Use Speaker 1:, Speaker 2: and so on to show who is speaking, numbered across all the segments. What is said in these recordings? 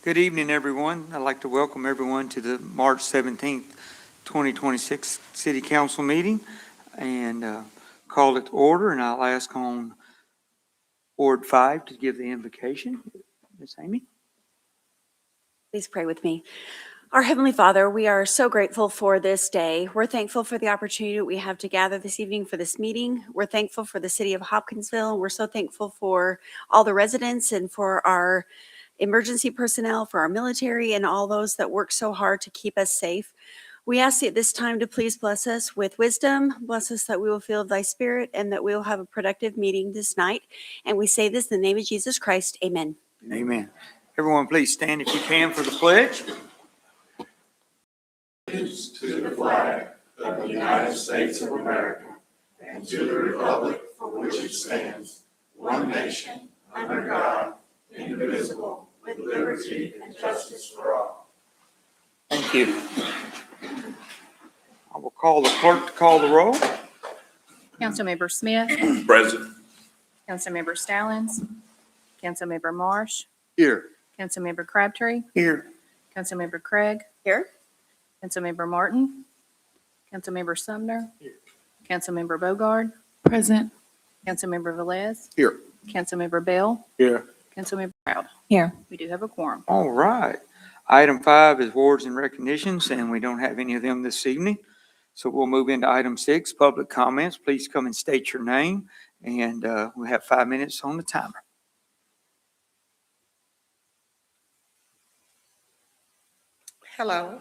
Speaker 1: Good evening, everyone. I'd like to welcome everyone to the March 17th, 2026 City Council meeting and call it to order, and I'll ask on Ward 5 to give the invocation. Ms. Amy?
Speaker 2: Please pray with me. Our Heavenly Father, we are so grateful for this day. We're thankful for the opportunity that we have to gather this evening for this meeting. We're thankful for the city of Hopkinsville. We're so thankful for all the residents and for our emergency personnel, for our military, and all those that work so hard to keep us safe. We ask you at this time to please bless us with wisdom. Bless us that we will feel thy spirit and that we will have a productive meeting this night. And we say this in the name of Jesus Christ. Amen.
Speaker 1: Amen. Everyone, please stand if you can for the pledge.
Speaker 3: To the flag of the United States of America and to the republic for which it stands, one nation, under God, indivisible, with liberty and justice for all.
Speaker 1: Thank you. I will call the clerk to call the roll.
Speaker 4: Councilmember Smith.
Speaker 3: Present.
Speaker 4: Councilmember Stallings. Councilmember Marsh.
Speaker 1: Here.
Speaker 4: Councilmember Crabtree.
Speaker 1: Here.
Speaker 4: Councilmember Craig.
Speaker 2: Here.
Speaker 4: Councilmember Martin. Councilmember Sumner.
Speaker 1: Here.
Speaker 4: Councilmember Bogard.
Speaker 5: Present.
Speaker 4: Councilmember Velez.
Speaker 1: Here.
Speaker 4: Councilmember Bell.
Speaker 1: Here.
Speaker 4: Councilmember Proud.
Speaker 5: Here.
Speaker 4: We do have a quorum.
Speaker 1: All right. Item 5 is awards and recognitions, and we don't have any of them this evening. So we'll move into item 6, public comments. Please come and state your name, and we'll have 5 minutes on the timer.
Speaker 6: Hello,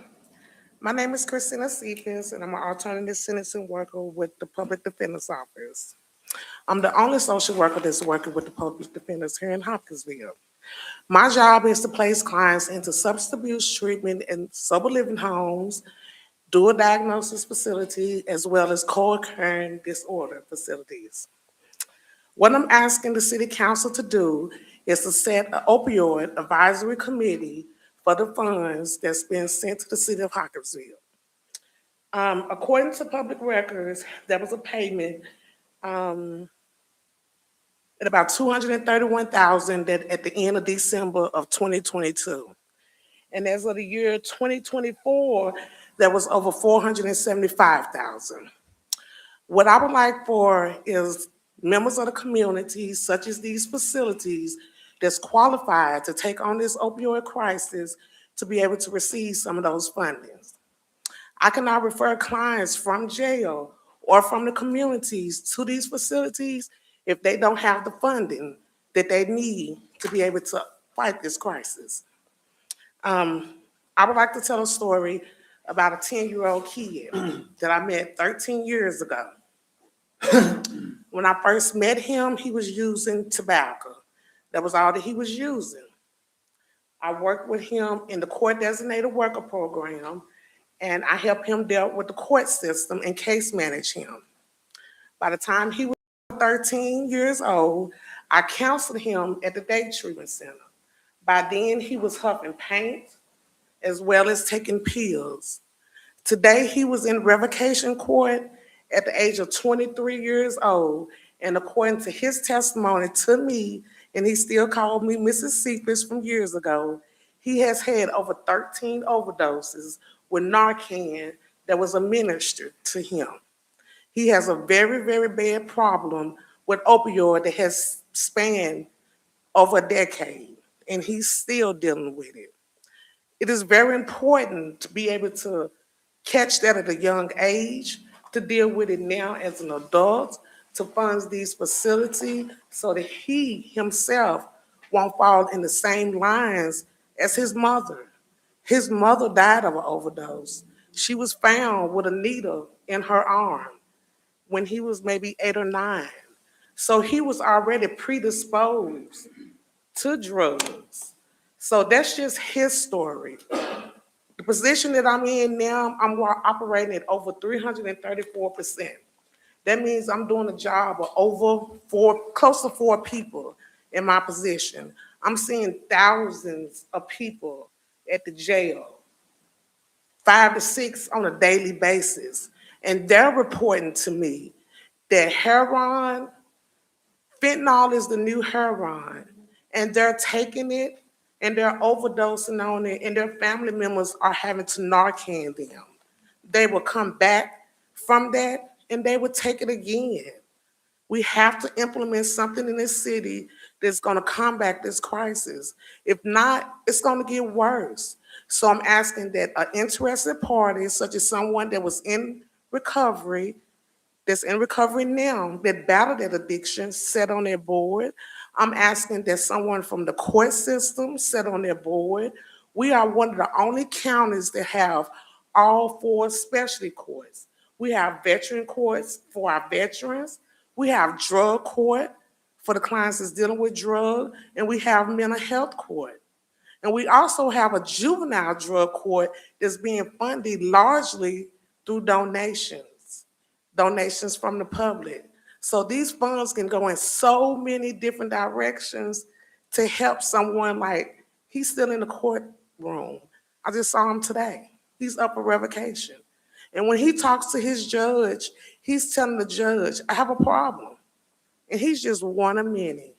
Speaker 6: my name is Christina Seekins, and I'm an alternative sentencing worker with the Public Defender's Office. I'm the only social worker that's working with the Public Defenders here in Hopkinsville. My job is to place clients into substance abuse treatment in sober living homes, dual diagnosis facility, as well as co-occurring disorder facilities. What I'm asking the City Council to do is to set an opioid advisory committee for the funds that's been sent to the city of Hopkinsville. According to public records, there was a payment at about $231,000 that at the end of December of 2022. And as of the year 2024, there was over $475,000. What I would like for is members of the community, such as these facilities, that's qualified to take on this opioid crisis to be able to receive some of those fundings. I cannot refer clients from jail or from the communities to these facilities if they don't have the funding that they need to be able to fight this crisis. I would like to tell a story about a 10-year-old kid that I met 13 years ago. When I first met him, he was using tobacco. That was all that he was using. I worked with him in the court designated worker program, and I helped him deal with the court system and case manage him. By the time he was 13 years old, I counseled him at the day treatment center. By then, he was huffing paint as well as taking pills. Today, he was in revocation court at the age of 23 years old, and according to his testimony to me, and he still called me Mrs. Secrets from years ago, he has had over 13 overdoses with Narcan that was administered to him. He has a very, very bad problem with opioid that has spanned over a decade, and he's still dealing with it. It is very important to be able to catch that at a young age, to deal with it now as an adult, to fund these facilities so that he himself won't fall in the same lines as his mother. His mother died of an overdose. She was found with a needle in her arm when he was maybe 8 or 9. So he was already predisposed to drugs. So that's just his story. The position that I'm in now, I'm operating at over 334%. That means I'm doing a job of close to 4 people in my position. I'm seeing thousands of people at the jail, 5 to 6 on a daily basis. And they're reporting to me that fentanyl is the new heroin, and they're taking it and they're overdosing on it, and their family members are having to Narcan them. They will come back from that and they will take it again. We have to implement something in this city that's going to combat this crisis. If not, it's going to get worse. So I'm asking that an interested party, such as someone that was in recovery, that's in recovery now, that battled that addiction, sit on their board. I'm asking that someone from the court system sit on their board. We are one of the only counties that have all 4 specialty courts. We have veteran courts for our veterans. We have drug court for the clients that's dealing with drug, and we have mental health court. And we also have a juvenile drug court that's being funded largely through donations from the public. So these funds can go in so many different directions to help someone. Like, he's still in the courtroom. I just saw him today. He's up for revocation. And when he talks to his judge, he's telling the judge, I have a problem. And he's just one of many.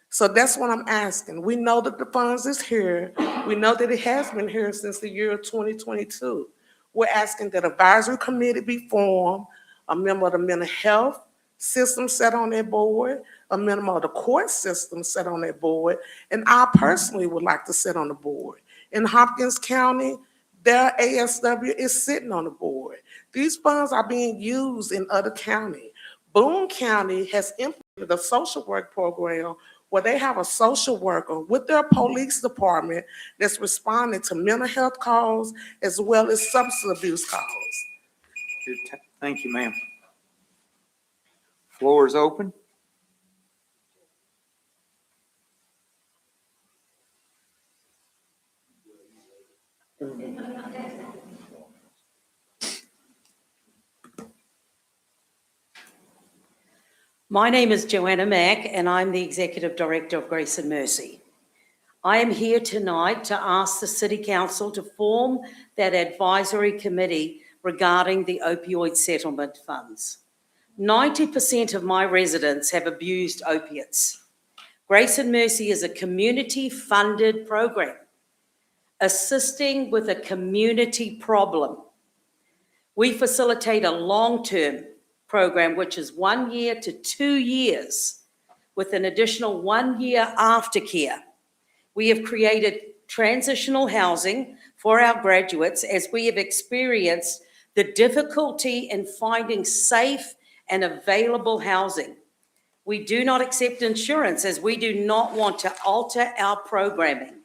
Speaker 6: So that's what I'm asking. We know that the funds is here. We know that it has been here since the year of 2022. We're asking that advisory committee be formed, a member of the mental health system set on their board, a member of the court system set on their board, and I personally would like to sit on the board. In Hopkins County, their ASW is sitting on the board. These funds are being used in other counties. Boone County has implemented a social work program where they have a social worker with their police department that's responding to mental health calls as well as substance abuse calls.
Speaker 1: Thank you, ma'am. Floor is open.
Speaker 5: My name is Joanna Mack, and I'm the Executive Director of Grace and Mercy. I am here tonight to ask the City Council to form that advisory committee regarding the opioid settlement funds. 90% of my residents have abused opiates. Grace and Mercy is a community-funded program assisting with a community problem. We facilitate a long-term program, which is 1 year to 2 years, with an additional 1 year aftercare. We have created transitional housing for our graduates as we have experienced the difficulty in finding safe and available housing. We do not accept insurance as we do not want to alter our programming.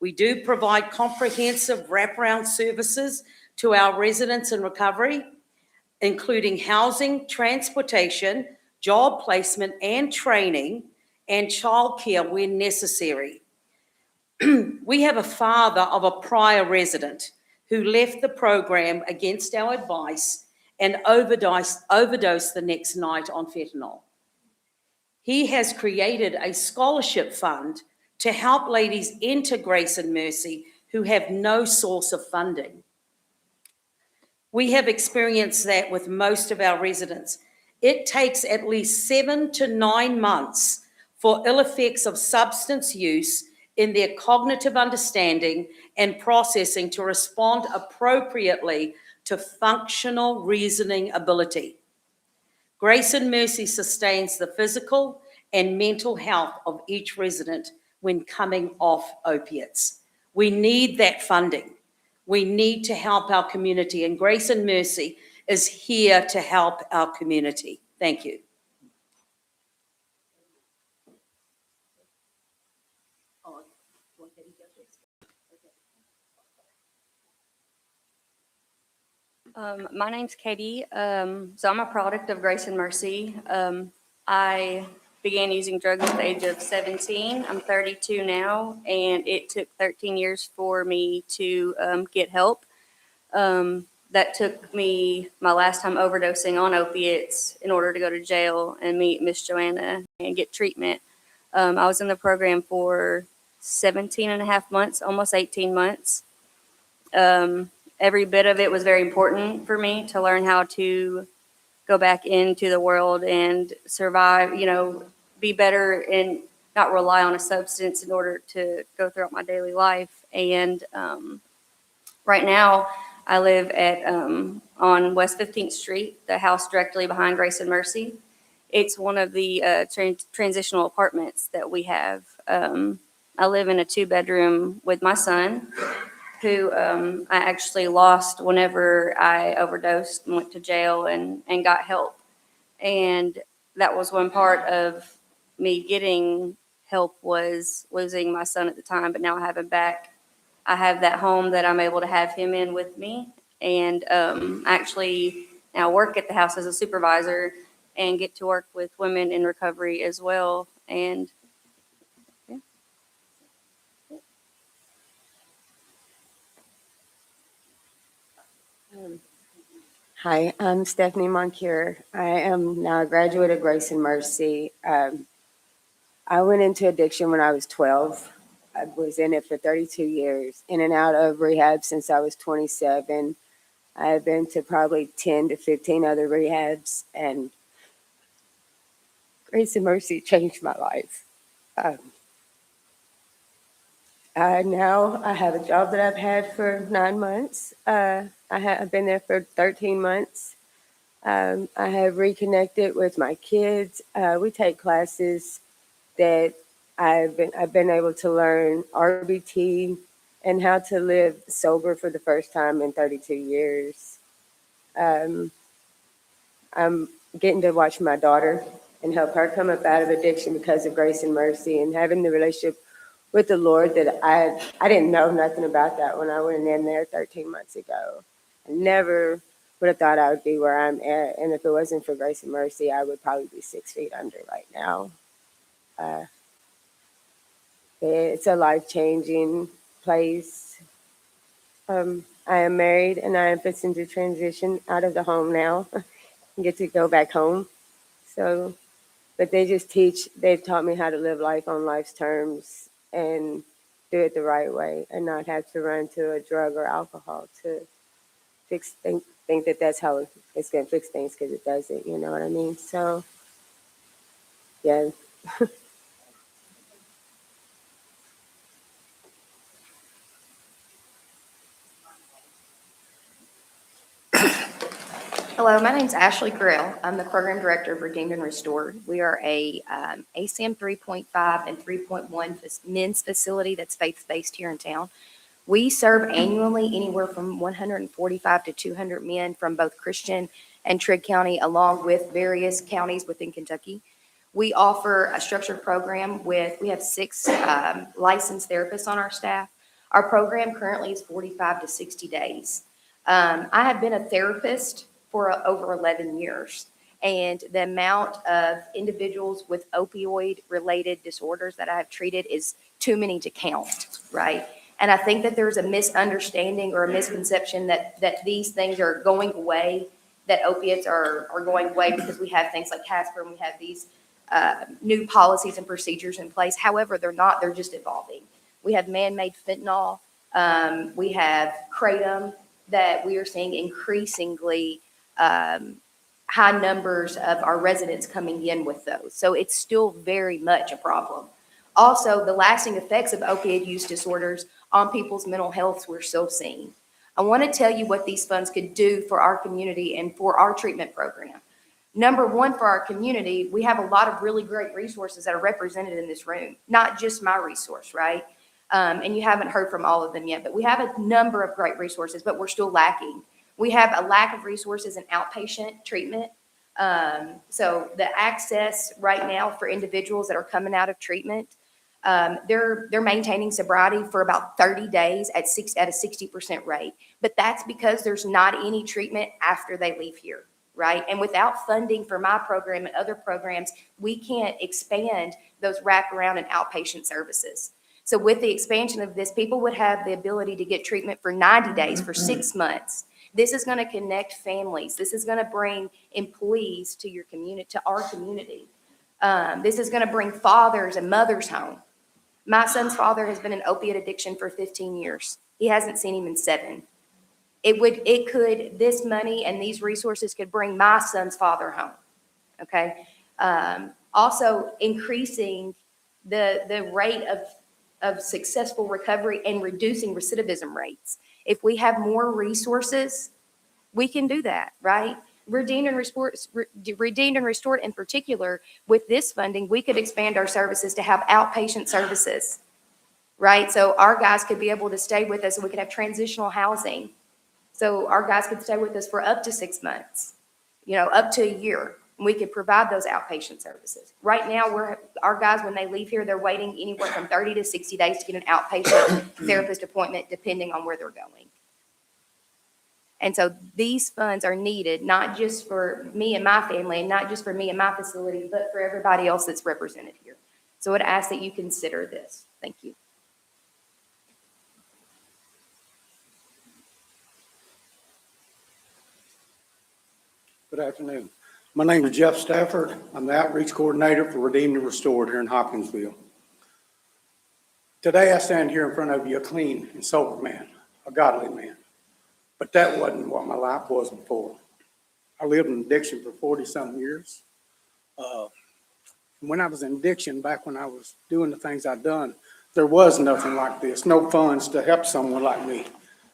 Speaker 5: We do provide comprehensive wraparound services to our residents in recovery, including housing, transportation, job placement and training, and childcare when necessary. We have a father of a prior resident who left the program against our advice and overdosed the next night on fentanyl. He has created a scholarship fund to help ladies enter Grace and Mercy who have no source of funding. We have experienced that with most of our residents. It takes at least 7 to 9 months for ill effects of substance use in their cognitive understanding and processing to respond appropriately to functional reasoning ability. Grace and Mercy sustains the physical and mental health of each resident when coming off opiates. We need that funding. We need to help our community, and Grace and Mercy is here to help our community. Thank you.
Speaker 7: My name's Katie. So I'm a product of Grace and Mercy. I began using drugs at the age of 17. I'm 32 now, and it took 13 years for me to get help. That took me my last time overdosing on opiates in order to go to jail and meet Miss Joanna and get treatment. I was in the program for 17 and a half months, almost 18 months. Every bit of it was very important for me to learn how to go back into the world and survive, be better in not rely on a substance in order to go throughout my daily life. And right now, I live at on West 15th Street, the house directly behind Grace and Mercy. It's one of the transitional apartments that we have. I live in a 2-bedroom with my son, who I actually lost whenever I overdosed and went to jail and got help. And that was one part of me getting help, was losing my son at the time, but now I have him back. I have that home that I'm able to have him in with me, and actually now work at the house as a supervisor and get to work with women in recovery as well. And yeah.
Speaker 8: Hi, I'm Stephanie Moncure. I am now a graduate of Grace and Mercy. I went into addiction when I was 12. I was in it for 32 years, in and out of rehab since I was 27. I have been to probably 10 to 15 other rehabs, and Grace and Mercy changed my life. Now I have a job that I've had for 9 months. I've been there for 13 months. I have reconnected with my kids. We take classes that I've been able to learn RBT and how to live sober for the first time in 32 years. I'm getting to watch my daughter and help her come up out of addiction because of Grace and Mercy, and having the relationship with the Lord that I didn't know nothing about that when I went in there 13 months ago. I never would have thought I would be where I'm at, and if it wasn't for Grace and Mercy, I would probably be 6 feet under right now. It's a life-changing place. I am married, and I am fixing to transition out of the home now and get to go back home. So, but they've taught me how to live life on life's terms and do it the right way, and not have to run to a drug or alcohol to think that that's how it's going to fix things, because it doesn't, you know what I mean? So, yeah.
Speaker 9: Hello, my name's Ashley Grill. I'm the Program Director of Redeemed and Restored. We are a ASAM 3.5 and 3.1 men's facility that's faith-based here in town. We serve annually anywhere from 145 to 200 men from both Christian and Trigg County, along with various counties within Kentucky. We offer a structured program we have 6 licensed therapists on our staff. Our program currently is 45 to 60 days. I have been a therapist for over 11 years. And the amount of individuals with opioid-related disorders that I have treated is too many to count, right? And I think that there's a misunderstanding or a misconception that these things are going away, that opiates are going away because we have things like Casper and we have these new policies and procedures in place. However, they're not, they're just evolving. We have man-made fentanyl. We have kratom that we are seeing increasingly high numbers of our residents coming in with those. So it's still very much a problem. Also, the lasting effects of opioid use disorders on people's mental health we're still seeing. I want to tell you what these funds could do for our community and for our treatment program. Number one, for our community, we have a lot of really great resources that are represented in this room, not just my resource, right? And you haven't heard from all of them yet, but we have a number of great resources, but we're still lacking. We have a lack of resources in outpatient treatment. So the access right now for individuals that are coming out of treatment, they're maintaining sobriety for about 30 days at a 60% rate. But that's because there's not any treatment after they leave here, right? And without funding for my program and other programs, we can't expand those wraparound and outpatient services. So with the expansion of this, people would have the ability to get treatment for 90 days, for 6 months. This is going to connect families. This is going to bring employees to your community, to our community. This is going to bring fathers and mothers home. My son's father has been in opiate addiction for 15 years. He hasn't seen him in 7. This money and these resources could bring my son's father home. Okay. Also increasing the rate of successful recovery and reducing recidivism rates. If we have more resources, we can do that, right? Redeemed and Restored in particular, with this funding, we could expand our services to have outpatient services, right? So our guys could be able to stay with us, and we could have transitional housing. So our guys could stay with us for up to 6 months, up to a year. And we could provide those outpatient services. Right now, our guys, when they leave here, they're waiting anywhere from 30 to 60 days to get an outpatient therapist appointment, depending on where they're going. And so these funds are needed, not just for me and my family, and not just for me and my facility, but for everybody else that's represented here. So I'd ask that you consider this. Thank you.
Speaker 10: Good afternoon. My name is Jeff Stafford. I'm the outreach coordinator for Redeemed and Restored here in Hopkinsville. Today I stand here in front of you a clean and sober man, a godly man. But that wasn't what my life was before. I lived in addiction for 40-something years. When I was in addiction, back when I was doing the things I'd done, there was nothing like this, no funds to help someone like me.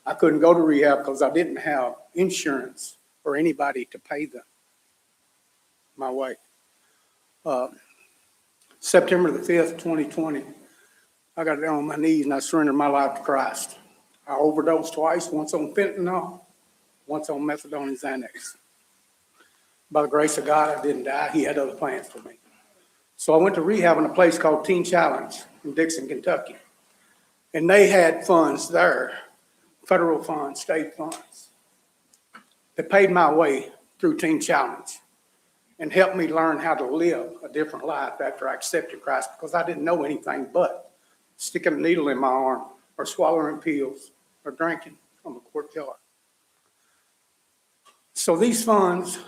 Speaker 10: I couldn't go to rehab because I didn't have insurance or anybody to pay my way. September the 5th, 2020, I got down on my knees and I surrendered my life to Christ. I overdosed twice, once on fentanyl, once on methadone and Xanax. By the grace of God, I didn't die. He had other plans for me. So I went to rehab in a place called Teen Challenge in Dixon, Kentucky. And they had funds there, federal funds, state funds. They paid my way through Teen Challenge and helped me learn how to live a different life after I accepted Christ, because I didn't know anything but sticking a needle in my arm or swallowing pills or drinking from a quart jar. So these funds,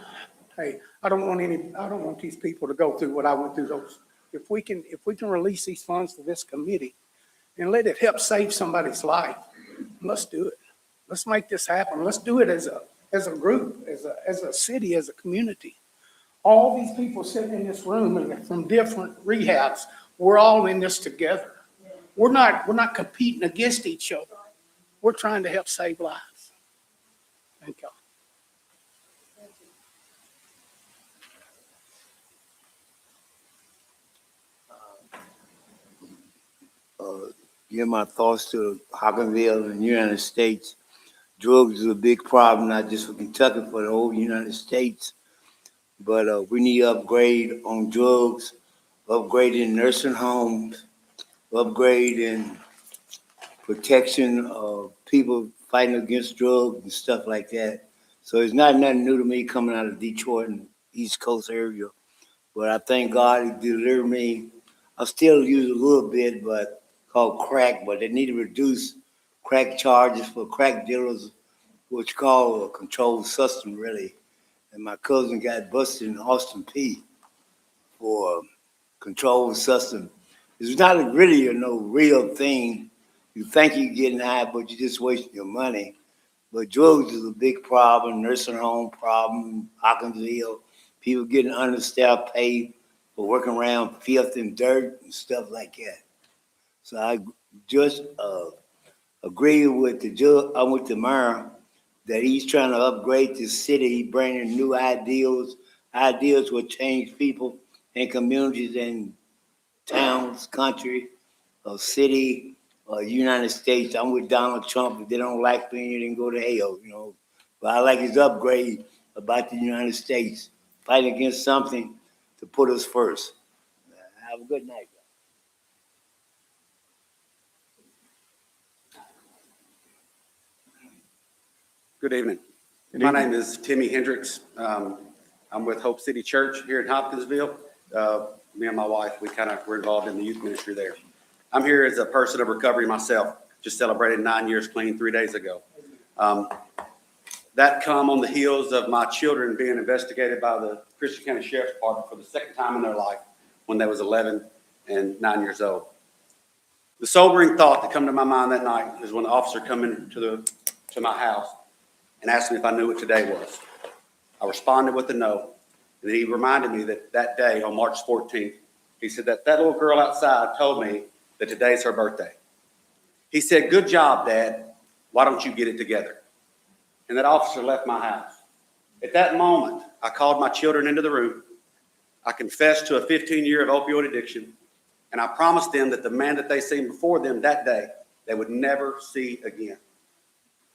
Speaker 10: hey, I don't want these people to go through what I went through. Those, if we can release these funds to this committee and let it help save somebody's life, let's do it. Let's make this happen. Let's do it as a group, as a city, as a community. All these people sitting in this room and from different rehabs, we're all in this together. We're not competing against each other. We're trying to help save lives. Thank y'all.
Speaker 11: Give my thoughts to Hopkinsville and the United States. Drugs is a big problem, not just for Kentucky, for the whole United States. But we need to upgrade on drugs, upgrade in nursing homes, upgrade in protection of people fighting against drugs and stuff like that. So it's not nothing new to me coming out of Detroit and East Coast area. But I thank God He delivered me. I still use a little bit, but called crack, but they need to reduce crack charges for crack dealers, which call a controlled substance, really. And my cousin got busted in Austin P for controlled substance. It's not really no real thing. You think you're getting high, but you're just wasting your money. But drugs is a big problem, nursing home problem, Hopkinsville, people getting understaffed pay for working around filth and dirt and stuff like that. So I just agree with the judge, with the mayor, that he's trying to upgrade the city. He's bringing new ideals will change people and communities and towns, country, city, United States. I'm with Donald Trump. If they don't like me, they can go to hell, But I like his upgrade about the United States, fighting against something to put us first. Have a good night.
Speaker 12: Good evening. My name is Timmy Hendricks. I'm with Hope City Church here in Hopkinsville. Me and my wife, we're involved in the youth ministry there. I'm here as a person of recovery myself. Just celebrated 9 years clean 3 days ago. That come on the heels of my children being investigated by the Christian County Sheriff's Department for the second time in their life when they was 11 and 9 years old. The sobering thought that come to my mind that night is when the officer come into my house and asked me if I knew what today was. I responded with a no, and he reminded me that day on March 14th, He said that little girl outside told me that today's her birthday. He said, "Good job, Dad. Why don't you get it together?" And that officer left my house. At that moment, I called my children into the room. I confessed to a 15-year of opioid addiction, and I promised them that the man that they seen before them that day, they would never see again.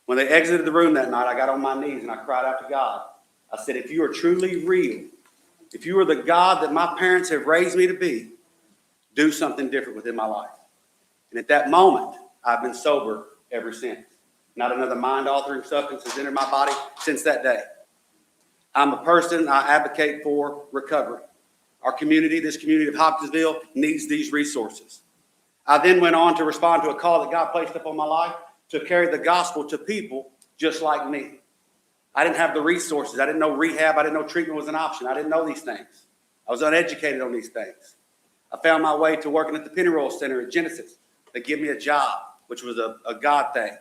Speaker 12: When they exited the room that night, I got on my knees and I cried out to God. I said, "If you are truly real, if you are the God that my parents have raised me to be, do something different within my life." And at that moment, I've been sober ever since. Not another mind-altering substance has entered my body since that day. I'm a person, I advocate for recovery. Our community, this community of Hopkinsville, needs these resources. I then went on to respond to a call that God placed upon my life to carry the gospel to people just like me. I didn't have the resources. I didn't know rehab. I didn't know treatment was an option. I didn't know these things. I was uneducated on these things. I found my way to working at the Penny Roll Center at Genesis. They gave me a job, which was a God thing.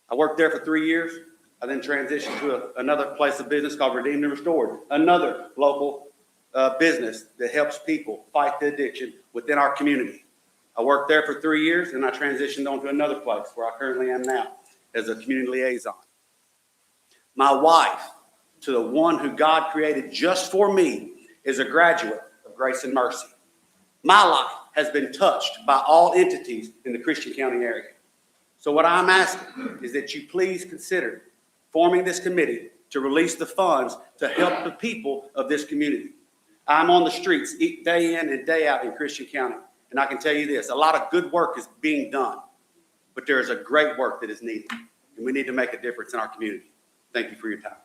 Speaker 12: I worked there for 3 years. I then transitioned to another place of business called Redeemed and Restored, another local business that helps people fight the addiction within our community. I worked there for 3 years, and I transitioned on to another place where I currently am now as a community liaison. My wife, to the one who God created just for me, is a graduate of Grace and Mercy. My life has been touched by all entities in the Christian County area. So what I'm asking is that you please consider forming this committee to release the funds to help the people of this community. I'm on the streets day in and day out in Christian County, and I can tell you this, a lot of good work is being done, but there is a great work that is needed, and we need to make a difference in our community. Thank you for your time.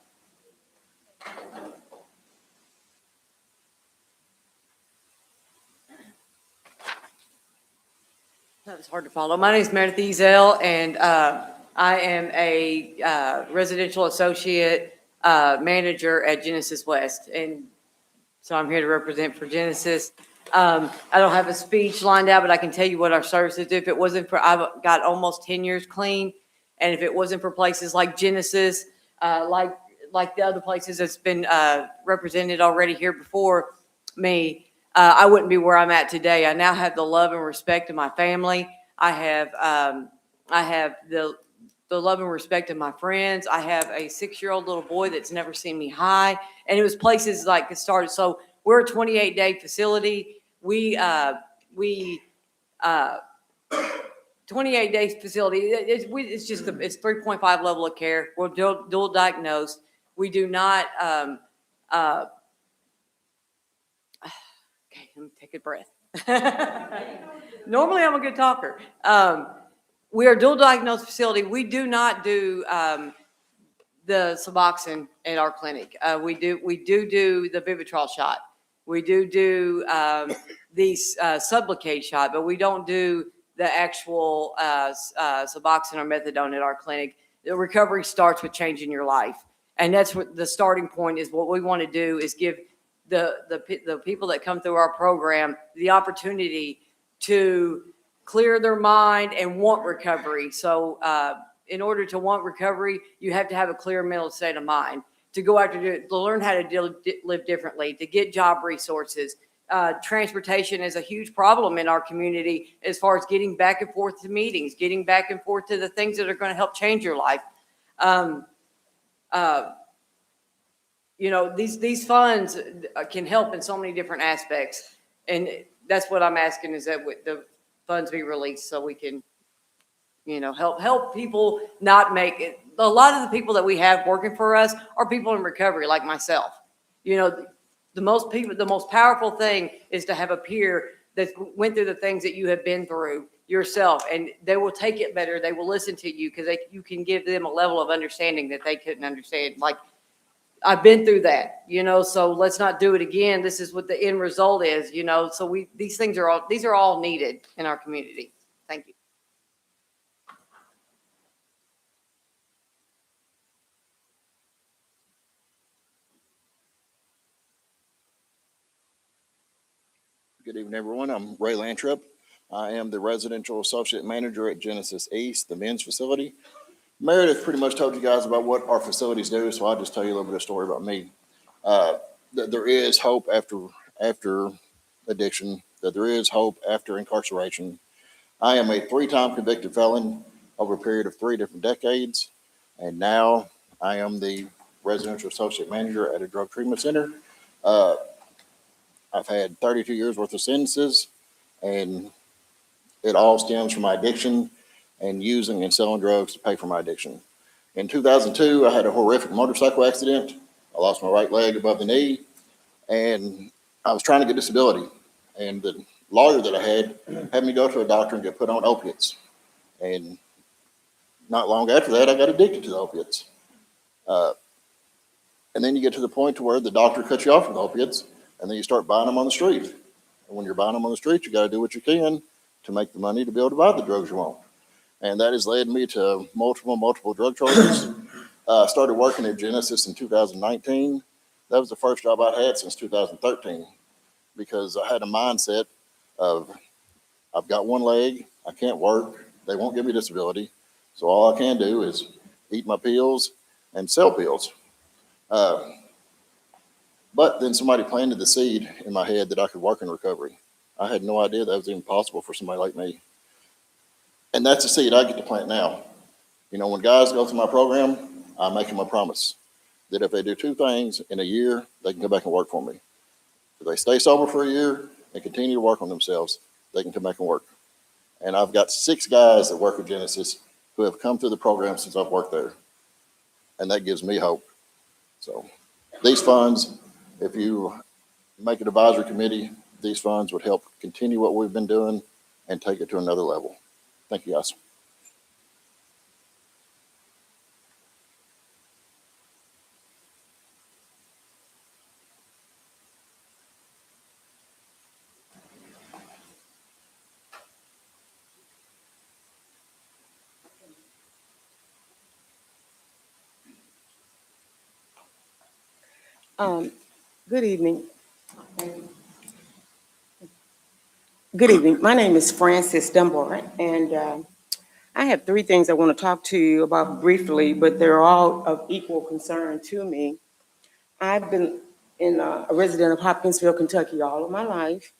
Speaker 13: That was hard to follow. My name is Meredith Ezel, and I am a residential associate manager at Genesis West. And so I'm here to represent for Genesis. I don't have a speech lined out, but I can tell you what our services do. If it wasn't for, I've got almost 10 years clean. And if it wasn't for places like Genesis, like the other places that's been represented already here before me, I wouldn't be where I'm at today. I now have the love and respect of my family. I have the love and respect of my friends. I have a 6-year-old little boy that's never seen me high. And it was places like it started. So we're a 28-day facility. 28-day facility. It's just it's 3.5 level of care. We're dual diagnosed. We do not. Okay, let me take a breath. Normally, I'm a good talker. We are a dual diagnosed facility. We do not do the Suboxone at our clinic. We do the Vivitrol shot. We do the Sublocade shot, but we don't do the actual Suboxone or methadone at our clinic. The recovery starts with changing your life, and that's what the starting point is. What we want to do is give the people that come through our program the opportunity to clear their mind and want recovery. So in order to want recovery, you have to have a clear mental state of mind to go after it, to learn how to live differently, to get job resources. Transportation is a huge problem in our community as far as getting back and forth to meetings, getting back and forth to the things that are going to help change your life. You know, these funds can help in so many different aspects. And that's what I'm asking, is that the funds be released so we can, you know, help people not make it. A lot of the people that we have working for us are people in recovery like myself. You know, the most powerful thing is to have a peer that went through the things that you have been through yourself, and they will take it better. They will listen to you because you can give them a level of understanding that they couldn't understand. Like, I've been through that, you know, so let's not do it again. This is what the end result is, you know, so these are all needed in our community. Thank you.
Speaker 14: Good evening, everyone. I'm Ray Lantrip. I am the residential associate manager at Genesis East, the men's facility. Meredith pretty much told you guys about what our facilities do, so I'll just tell you a little bit of story about me. There is hope after addiction, that there is hope after incarceration. I am a 3-time convicted felon over a period of 3 different decades, and now I am the residential associate manager at a drug treatment center. I've had 32 years worth of sentences, and it all stems from my addiction and using and selling drugs to pay for my addiction. In 2002, I had a horrific motorcycle accident. I lost my right leg above the knee, and I was trying to get disability. And the lawyer that I had me go to a doctor and get put on opiates. And not long after that, I got addicted to the opiates. And then you get to the point to where the doctor cuts you off with opiates, and then you start buying them on the street. And when you're buying them on the street, you got to do what you can to make the money to be able to buy the drugs you want. And that has led me to multiple drug charges. I started working at Genesis in 2019. That was the first job I'd had since 2013, because I had a mindset of, I've got one leg, I can't work, they won't give me disability, so all I can do is eat my pills and sell pills. But then somebody planted the seed in my head that I could work in recovery. I had no idea that was even possible for somebody like me. And that's the seed I get to plant now. You know, when guys go through my program, I make them a promise that if they do 2 things in a year, they can come back and work for me. If they stay sober for a year and continue to work on themselves, they can come back and work. And I've got 6 guys that work at Genesis who have come through the program since I've worked there. And that gives me hope. So these funds, if you make an advisory committee, these funds would help continue what we've been doing and take it to another level. Thank you, guys.
Speaker 15: Good evening. Good evening. My name is Frances Dunbar, and I have 3 things I want to talk to you about briefly, but they're all of equal concern to me. I've been a resident of Hopkinsville, Kentucky all of my life,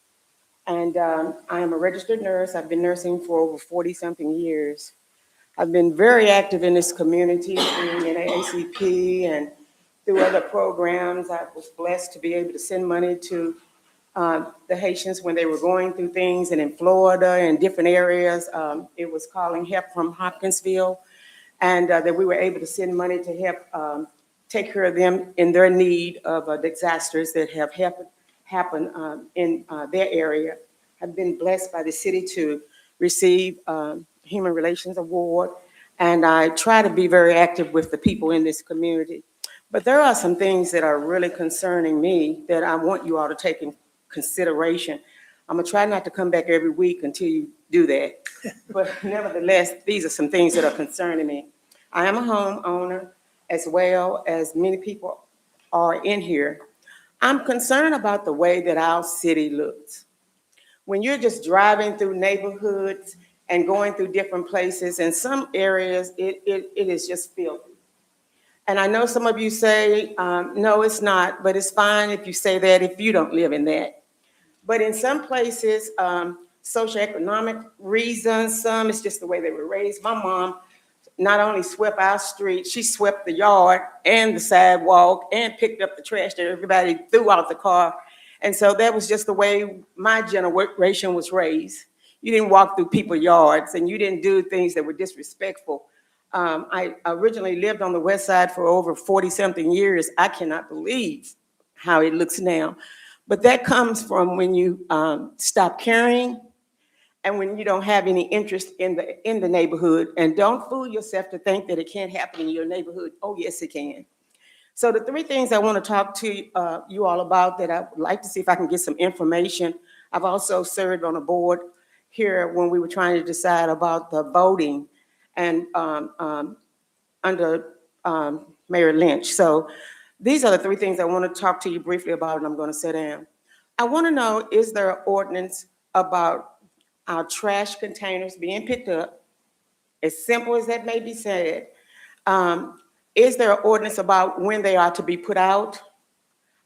Speaker 15: and I am a registered nurse. I've been nursing for over 40-something years. I've been very active in this community, being in AACP and through other programs. I was blessed to be able to send money to the Haitians when they were going through things, and in Florida and different areas. It was calling Help from Hopkinsville, and that we were able to send money to help take care of them in their need of disasters that have happened in their area. I've been blessed by the city to receive Human Relations Award, and I try to be very active with the people in this community. But there are some things that are really concerning me that I want you all to take in consideration. I'm gonna try not to come back every week until you do that. But nevertheless, these are some things that are concerning me. I am a homeowner, as well as many people are in here. I'm concerned about the way that our city looks. When you're just driving through neighborhoods and going through different places, in some areas, it is just filthy. And I know some of you say, no, it's not, but it's fine if you say that if you don't live in that. But in some places, socioeconomic reasons, some it's just the way they were raised. My mom not only swept our street, she swept the yard and the sidewalk and picked up the trash that everybody threw out the car. And so that was just the way my generation was raised. You didn't walk through people's yards, and you didn't do things that were disrespectful. I originally lived on the west side for over 40-something years. I cannot believe how it looks now. But that comes from when you stop caring and when you don't have any interest in the neighborhood. And don't fool yourself to think that it can't happen in your neighborhood. Oh, yes, it can. So the 3 things I want to talk to you all about that I would like to see if I can get some information. I've also served on a board here when we were trying to decide about the voting and under Mayor Lynch. So these are the 3 things I want to talk to you briefly about, and I'm going to sit down. I want to know, is there an ordinance about our trash containers being picked up? As simple as that may be said. Is there an ordinance about when they are to be put out?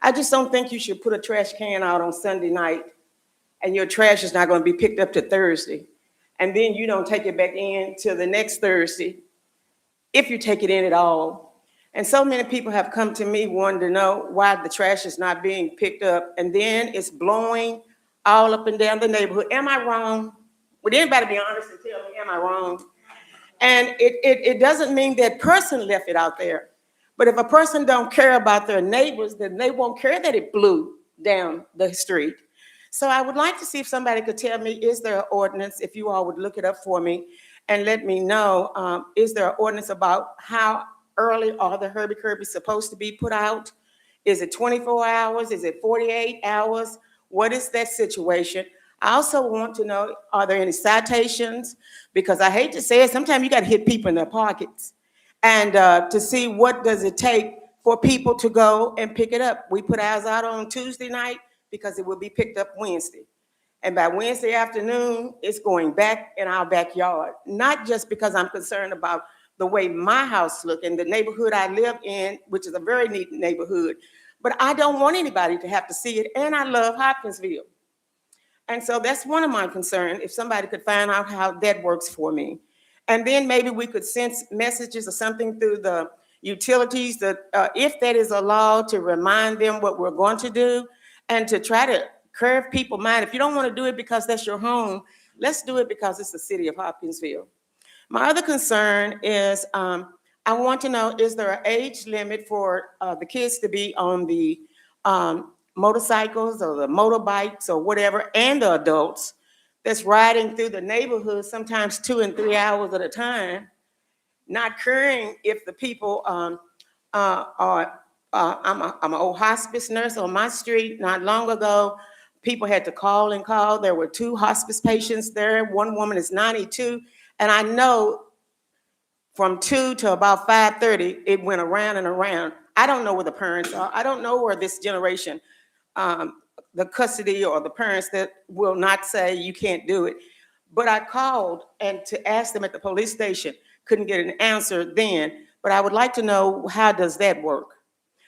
Speaker 15: I just don't think you should put a trash can out on Sunday night and your trash is not going to be picked up to Thursday, and then you don't take it back in till the next Thursday, if you take it in at all. And so many people have come to me wanting to know why the trash is not being picked up, and then it's blowing all up and down the neighborhood. Am I wrong? Would anybody be honest and tell me, am I wrong? And it doesn't mean that person left it out there. But if a person don't care about their neighbors, then they won't care that it blew down the street. So I would like to see if somebody could tell me, is there an ordinance, if you all would look it up for me and let me know, is there an ordinance about how early are the Herbie Kirby supposed to be put out? Is it 24 hours? Is it 48 hours? What is that situation? I also want to know, are there any citations? Because I hate to say it, sometimes you got to hit people in their pockets. And to see what does it take for people to go and pick it up. We put ours out on Tuesday night because it will be picked up Wednesday. And by Wednesday afternoon, it's going back in our backyard. Not just because I'm concerned about the way my house looks and the neighborhood I live in, which is a very neat neighborhood, but I don't want anybody to have to see it. And I love Hopkinsville. And so that's one of my concerns, if somebody could find out how that works for me. And then maybe we could send messages or something through the utilities that if that is allowed, to remind them what we're going to do and to try to curve people's mind. If you don't want to do it because that's your home, let's do it because it's the city of Hopkinsville. My other concern is I want to know, is there an age limit for the kids to be on the motorcycles or the motorbikes or whatever, and the adults that's riding through the neighborhood, sometimes 2 and 3 hours at a time, not caring if the people I'm an old hospice nurse on my street. Not long ago, people had to call and call. There were 2 hospice patients there. One woman is 92, and I know from 2 to about 5:30, it went around and around. I don't know where the parents are. I don't know where this generation, the custody or the parents that will not say you can't do it. But I called and to ask them at the police station, couldn't get an answer then, but I would like to know, how does that work?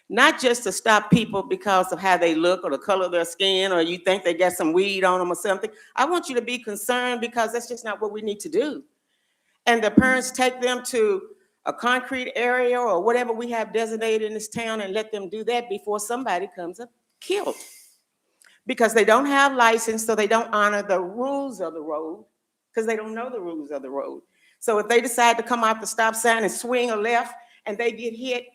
Speaker 15: Not just to stop people because of how they look or the color of their skin, or you think they got some weed on them or something. I want you to be concerned because that's just not what we need to do. And the parents take them to a concrete area or whatever we have designated in this town and let them do that before somebody comes up killed. Because they don't have license, so they don't honor the rules of the road, because they don't know the rules of the road. So if they decide to come off the stop sign and swing a left and they get hit,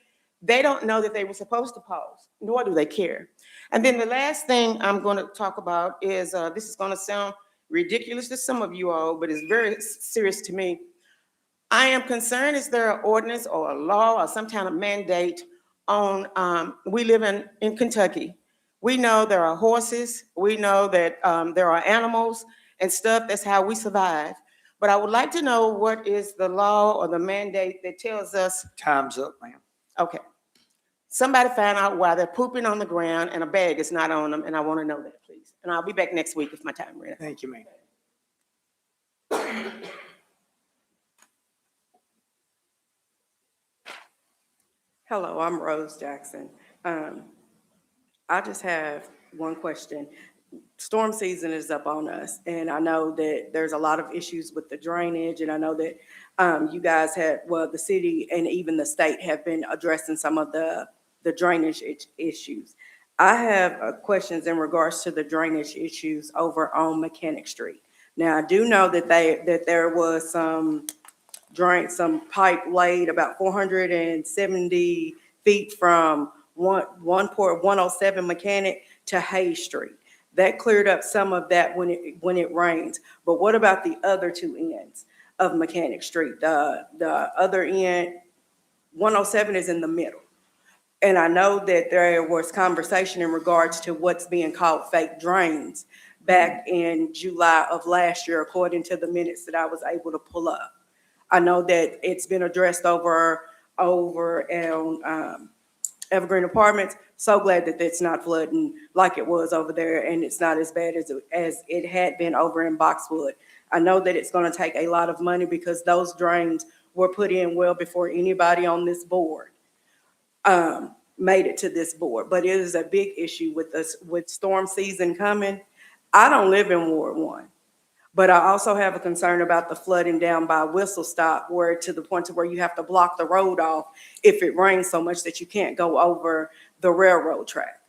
Speaker 15: they don't know that they were supposed to pause, nor do they care. And then the last thing I'm going to talk about is, this is going to sound ridiculous to some of you all, but it's very serious to me. I am concerned, is there an ordinance or a law or some kind of mandate on, we live in Kentucky. We know there are horses. We know that there are animals and stuff. That's how we survive. But I would like to know, what is the law or the mandate that tells us?
Speaker 1: Time's up, ma'am.
Speaker 15: Okay. Somebody find out why they're pooping on the ground and a bag is not on them, and I want to know that, please. And I'll be back next week if my time runs out.
Speaker 1: Thank you, ma'am.
Speaker 16: Hello, I'm Rose Jackson. I just have one question. Storm season is up on us, and I know that there's a lot of issues with the drainage, and I know that you guys have, well, the city and even the state have been addressing some of the drainage issues. I have questions in regards to the drainage issues over on Mechanic Street. Now, I do know that there was some pipe laid about 470 feet from 107 Mechanic to Hayes Street. That cleared up some of that when it rains. But what about the other 2 ends of Mechanic Street? The other end, 107 is in the middle. And I know that there was conversation in regards to what's being called fake drains back in July of last year, according to the minutes that I was able to pull up. I know that it's been addressed over on Evergreen Apartments. So glad that it's not flooding like it was over there, and it's not as bad as it had been over in Boxwood. I know that it's going to take a lot of money because those drains were put in well before anybody on this board made it to this board. But it is a big issue with storm season coming. I don't live in Ward 1, but I also have a concern about the flooding down by Whistle Stop, where to the point to where you have to block the road off if it rains so much that you can't go over the railroad track.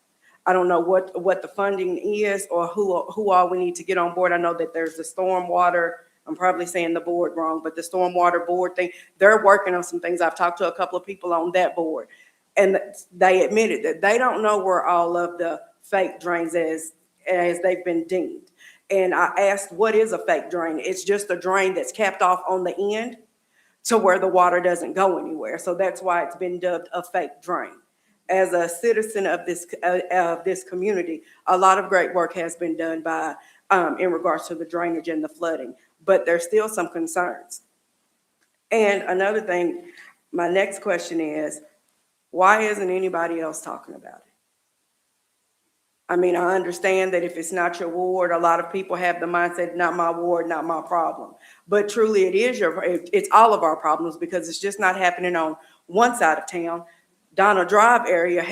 Speaker 16: I don't know what the funding is or who all we need to get on board. I know that there's the stormwater, I'm probably saying the board wrong, but the stormwater board thing, they're working on some things. I've talked to a couple of people on that board, and they admitted that they don't know where all of the fake drains as they've been deemed. And I asked, what is a fake drain? It's just a drain that's capped off on the end to where the water doesn't go anywhere. So that's why it's been dubbed a fake drain. As a citizen of this community, a lot of great work has been done by in regards to the drainage and the flooding, but there's still some concerns. And another thing, my next question is, why isn't anybody else talking about it? I mean, I understand that if it's not your ward, a lot of people have the mindset, not my ward, not my problem. But truly it is it's all of our problems, because it's just not happening on one side of town. Donald Drive area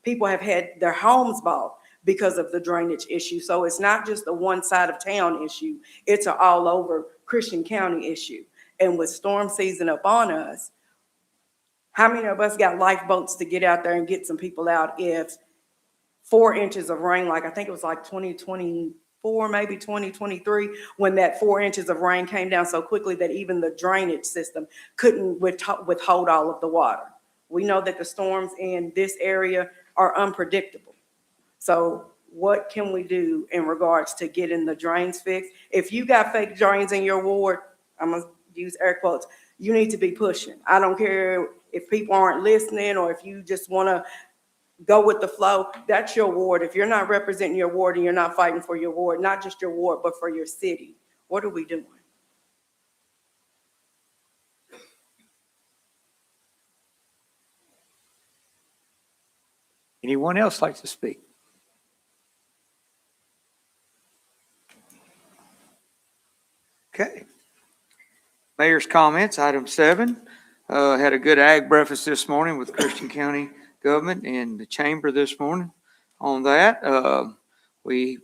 Speaker 16: people have had their homes bought because of the drainage issue. So it's not just a one side of town issue, it's an all over Christian County issue. And with storm season up on us, how many of us got lifeboats to get out there and get some people out if 4 inches of rain, like I think it was like 2024, maybe 2023, when that 4 inches of rain came down so quickly that even the drainage system couldn't withhold all of the water. We know that the storms in this area are unpredictable. So what can we do in regards to getting the drains fixed? If you got fake drains in your ward, I'm gonna use air quotes, you need to be pushing. I don't care if people aren't listening or if you just wanna go with the flow, that's your ward. If you're not representing your ward and you're not fighting for your ward, not just your ward, but for your city, what are we doing?
Speaker 1: Anyone else like to speak? Okay. Mayor's comments, item 7. Had a good ag breakfast this morning with Christian County government and the chamber this morning on that. We,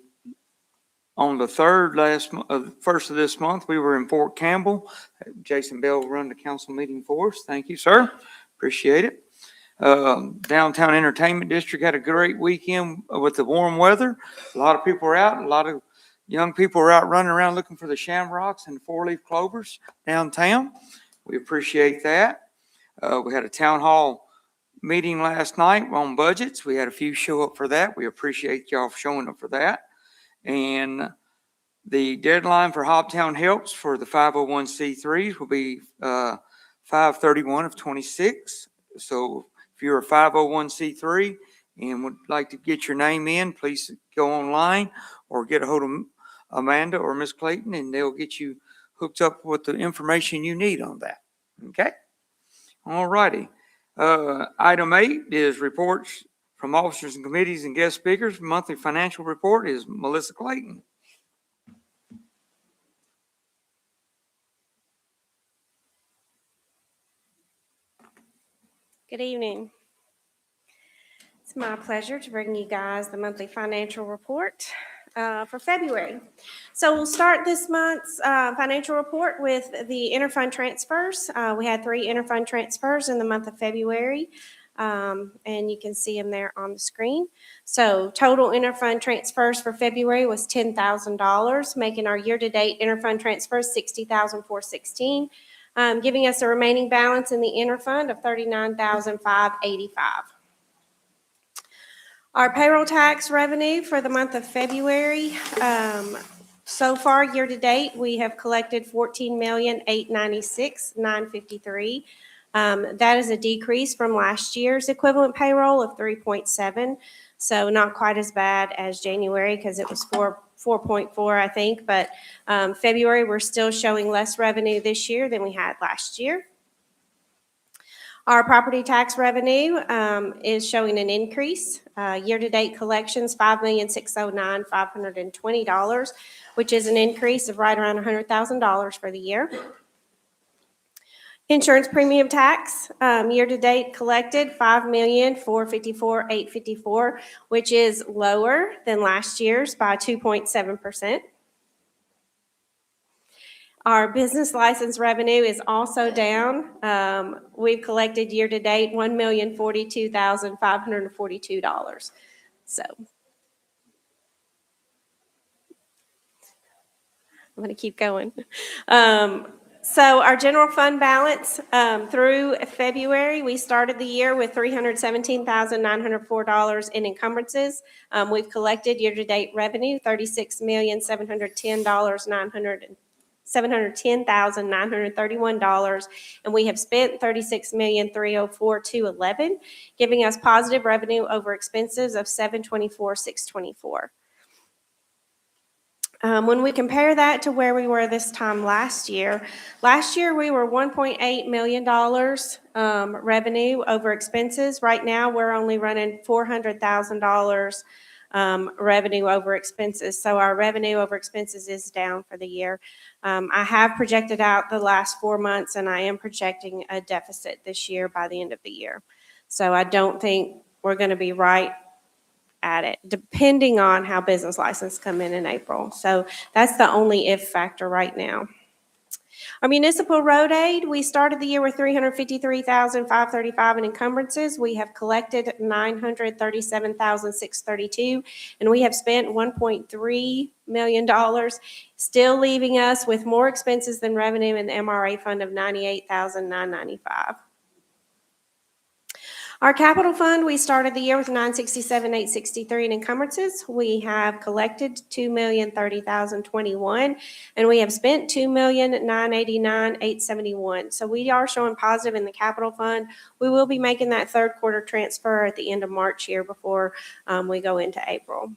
Speaker 1: on the first of this month, we were in Fort Campbell. Jason Bell run the council meeting for us. Thank you, sir. Appreciate it. Downtown Entertainment District had a great weekend with the warm weather. A lot of people were out. A lot of young people were out running around looking for the shamrocks and 4-leaf clovers downtown. We appreciate that. We had a town hall meeting last night on budgets. We had a few show up for that. We appreciate y'all showing up for that. And the deadline for Hoptown Helps for the 501c3s will be 5/31 of 26. So if you're a 501c3 and would like to get your name in, please go online or get a hold of Amanda or Miss Clayton, and they'll get you hooked up with the information you need on that. Okay? All righty. Item 8 is reports from officers and committees and guest speakers. Monthly financial report is Melissa Clayton.
Speaker 17: Good evening. It's my pleasure to bring you guys the monthly financial report for February. So we'll start this month's financial report with the interfund transfers. We had 3 interfund transfers in the month of February, and you can see them there on the screen. So total interfund transfers for February was $10,000, making our year-to-date interfund transfers $60,416. Giving us a remaining balance in the interfund of $39,585. Our payroll tax revenue for the month of February, so far year to date, we have collected $14,896,953. That is a decrease from last year's equivalent payroll of 3.7. So not quite as bad as January because it was 4.4, I think. But February, we're still showing less revenue this year than we had last year. Our property tax revenue is showing an increase. Year-to-date collections, $5,609,520, which is an increase of right around $100,000 for the year. Insurance premium tax, year-to-date collected, $5,454,854, which is lower than last year's by 2.7%. Our business license revenue is also down. We've collected year-to-date $1,042,542. So I'm going to keep going. So our general fund balance through February, we started the year with $317,904 in encumbrances. We've collected year-to-date revenue, $36,710,931, and we have spent $36,304,211, giving us positive revenue over expenses of $724,624. When we compare that to where we were this time last year we were $1.8 million revenue over expenses. Right now, we're only running $400,000 revenue over expenses. So our revenue over expenses is down for the year. I have projected out the last 4 months, and I am projecting a deficit this year by the end of the year. So I don't think we're going to be right at it, depending on how business licenses come in April. So that's the only if factor right now. Our municipal road aid, we started the year with $353,535 in encumbrances. We have collected $937,632, and we have spent $1.3 million, still leaving us with more expenses than revenue in the MRA fund of $98,995. Our capital fund, we started the year with $967,863 in encumbrances. We have collected $2,030,021, and we have spent $2,989,871. So we are showing positive in the capital fund. We will be making that third quarter transfer at the end of March here before we go into April.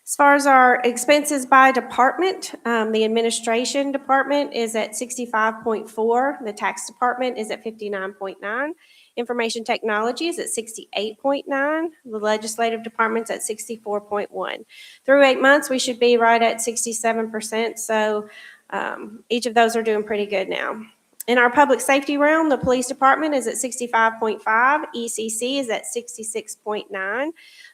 Speaker 17: As far as our expenses by department, the administration department is at 65.4. The tax department is at 59.9. Information technology is at 68.9. The legislative department's at 64.1. Through 8 months, we should be right at 67%. So each of those are doing pretty good now. In our public safety realm, the police department is at 65.5. ECC is at 66.9.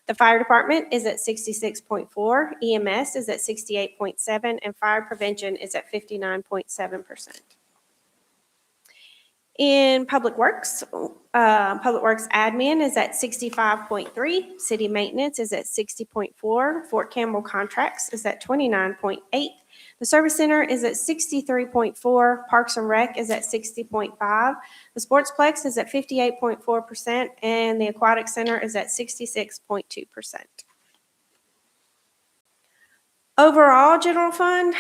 Speaker 17: The fire department is at 66.4. EMS is at 68.7. And fire prevention is at 59.7%. In Public Works admin is at 65.3. City maintenance is at 60.4. Fort Campbell contracts is at 29.8. The service center is at 63.4. Parks and Rec is at 60.5. The Sportsplex is at 58.4%. And the Aquatic Center is at 66.2%. Overall general fund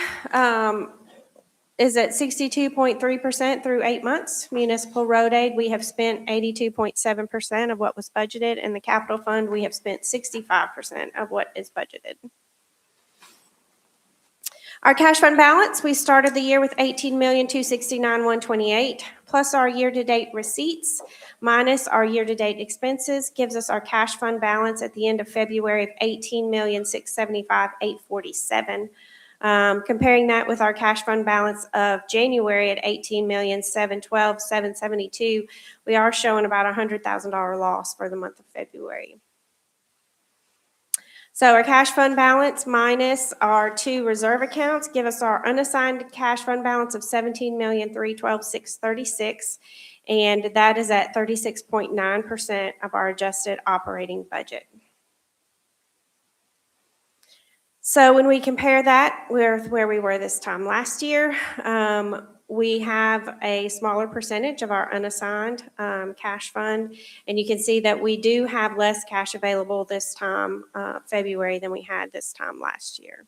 Speaker 17: is at 62.3% through 8 months. Municipal road aid, we have spent 82.7% of what was budgeted. And the capital fund, we have spent 65% of what is budgeted. Our cash fund balance, we started the year with $18,269,128, plus our year-to-date receipts, minus our year-to-date expenses, gives us our cash fund balance at the end of February of $18,675,847. Comparing that with our cash fund balance of January at $18,712,772, we are showing about a $100,000 loss for the month of February. So our cash fund balance minus our 2 reserve accounts give us our unassigned cash fund balance of $17,312,636, and that is at 36.9% of our adjusted operating budget. So when we compare that with where we were this time last year, we have a smaller percentage of our unassigned cash fund, and you can see that we do have less cash available this time, February, than we had this time last year.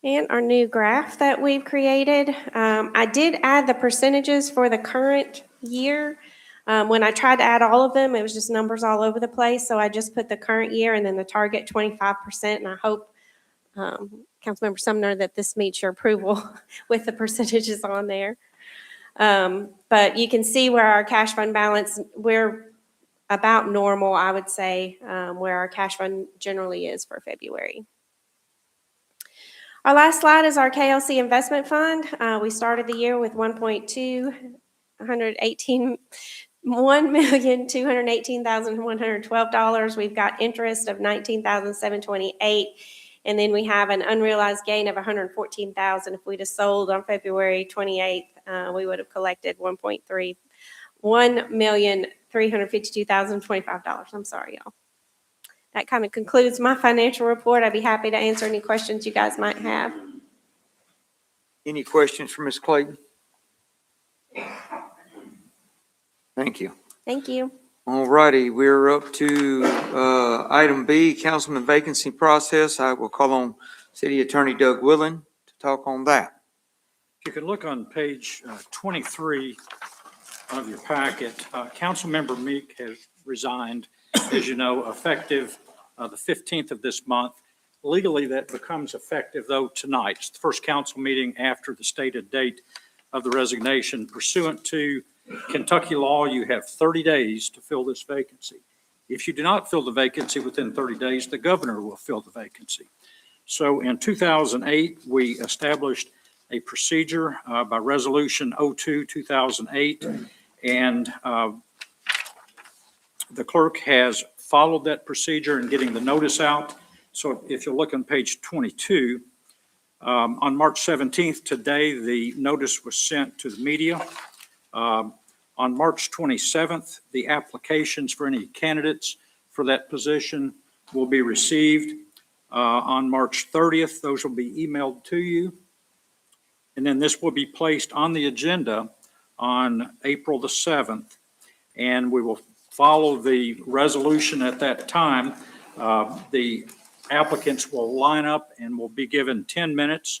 Speaker 17: And our new graph that we've created, I did add the percentages for the current year. When I tried to add all of them, it was just numbers all over the place. So I just put the current year and then the target 25%. And I hope, Councilmember Sumner, that this meets your approval with the percentages on there. But you can see where our cash fund balance, we're about normal, I would say, where our cash fund generally is for February. Our last slide is our KLC investment fund. We started the year with $1,218,112. We've got interest of $19,728. And then we have an unrealized gain of $114,000. If we'd have sold on February 28th, we would have collected $1,352,025. I'm sorry, y'all. That kind of concludes my financial report. I'd be happy to answer any questions you guys might have.
Speaker 1: Any questions for Ms. Clayton? Thank you.
Speaker 17: Thank you.
Speaker 1: All righty, we're up to item B, councilman vacancy process. I will call on City Attorney Doug Willen to talk on that.
Speaker 18: If you could look on page 23 of your packet, Councilmember Meek has resigned, as you know, effective the 15th of this month. Legally, that becomes effective, though, tonight. It's the first council meeting after the stated date of the resignation. Pursuant to Kentucky law, you have 30 days to fill this vacancy. If you do not fill the vacancy within 30 days, the governor will fill the vacancy. So in 2008, we established a procedure by Resolution 02-2008, and the clerk has followed that procedure in getting the notice out. So if you look on page 22, on March 17th, today, the notice was sent to the media. On March 27th, the applications for any candidates for that position will be received. On March 30th, those will be emailed to you. And then this will be placed on the agenda on April the 7th. And we will follow the resolution at that time. The applicants will line up and will be given 10 minutes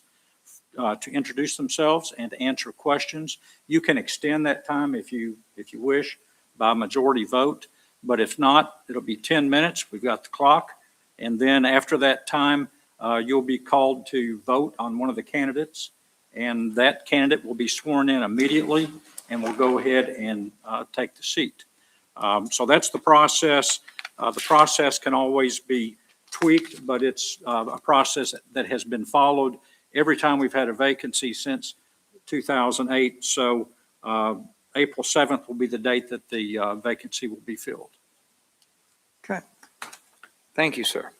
Speaker 18: to introduce themselves and to answer questions. You can extend that time if you wish by majority vote, but if not, it'll be 10 minutes. We've got the clock. And then after that time, you'll be called to vote on one of the candidates, and that candidate will be sworn in immediately and will go ahead and take the seat. So that's the process. The process can always be tweaked, but it's a process that has been followed every time we've had a vacancy since 2008. So April 7th will be the date that the vacancy will be filled.
Speaker 1: Okay. Thank you, sir.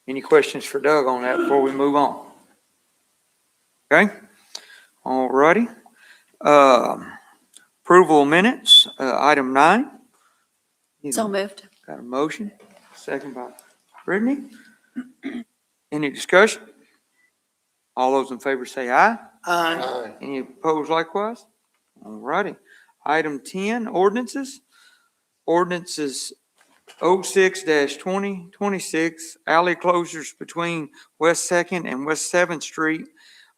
Speaker 1: Any questions for Doug on that before we move on? Okay. All righty. Approval of minutes, item 9.
Speaker 2: So moved.
Speaker 1: Got a motion, second by Brittany. Any discussion? All those in favor say aye.
Speaker 6: Aye.
Speaker 1: Any opposed likewise? All righty. Item 10, ordinances. Ordinances 06-2026, alley closures between West 2nd and West 7th Street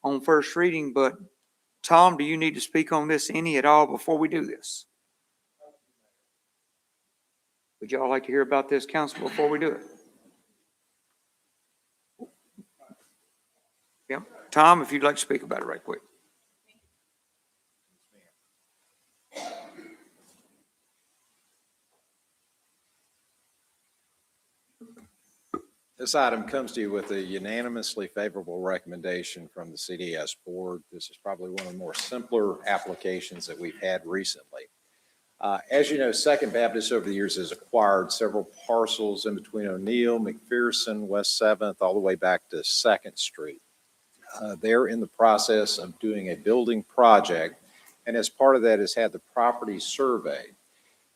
Speaker 1: on first reading. But Tom, do you need to speak on this any at all before we do this? Would y'all like to hear about this, council, before we do it? Yeah. Tom, if you'd like to speak about it right quick.
Speaker 19: This item comes to you with a unanimously favorable recommendation from the CDS board. This is probably one of the more simpler applications that we've had recently. As you know, Second Baptist over the years has acquired several parcels in between O'Neill, McPherson, West 7th, all the way back to 2nd Street. They're in the process of doing a building project, and as part of that has had the property surveyed.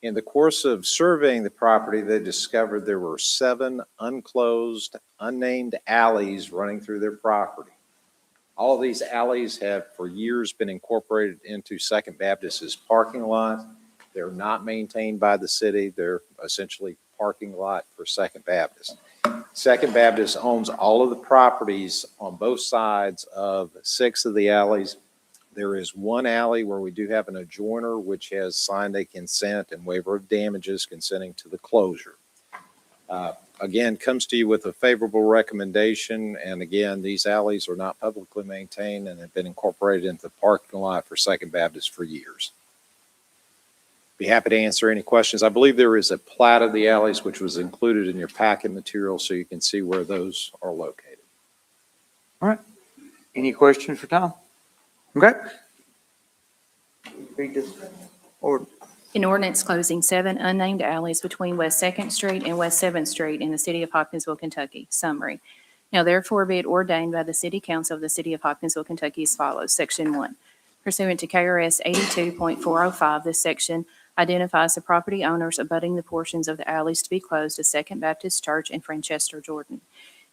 Speaker 19: In the course of surveying the property, they discovered there were 7 unclosed, unnamed alleys running through their property. All of these alleys have for years been incorporated into Second Baptist's parking lot. They're not maintained by the city. They're essentially parking lot for Second Baptist. Second Baptist owns all of the properties on both sides of 6 of the alleys. There is one alley where we do have an adjourner which has signed a consent and waiver of damages consenting to the closure. Again, comes to you with a favorable recommendation. And again, these alleys are not publicly maintained and have been incorporated into the parking lot for Second Baptist for years. Be happy to answer any questions. I believe there is a plat of the alleys which was included in your packet material so you can see where those are located.
Speaker 1: All right. Any questions for Tom? Okay. Read this order.
Speaker 4: An ordinance closing 7 unnamed alleys between West Second Street and West Seventh Street in the city of Hopkinsville, Kentucky. Summary. Now therefore be it ordained by the City Council of the city of Hopkinsville, Kentucky as follows. Section 1. Pursuant to KRS 82.405, this section identifies the property owners abutting the portions of the alleys to be closed as Second Baptist Church in Franchester, Jordan.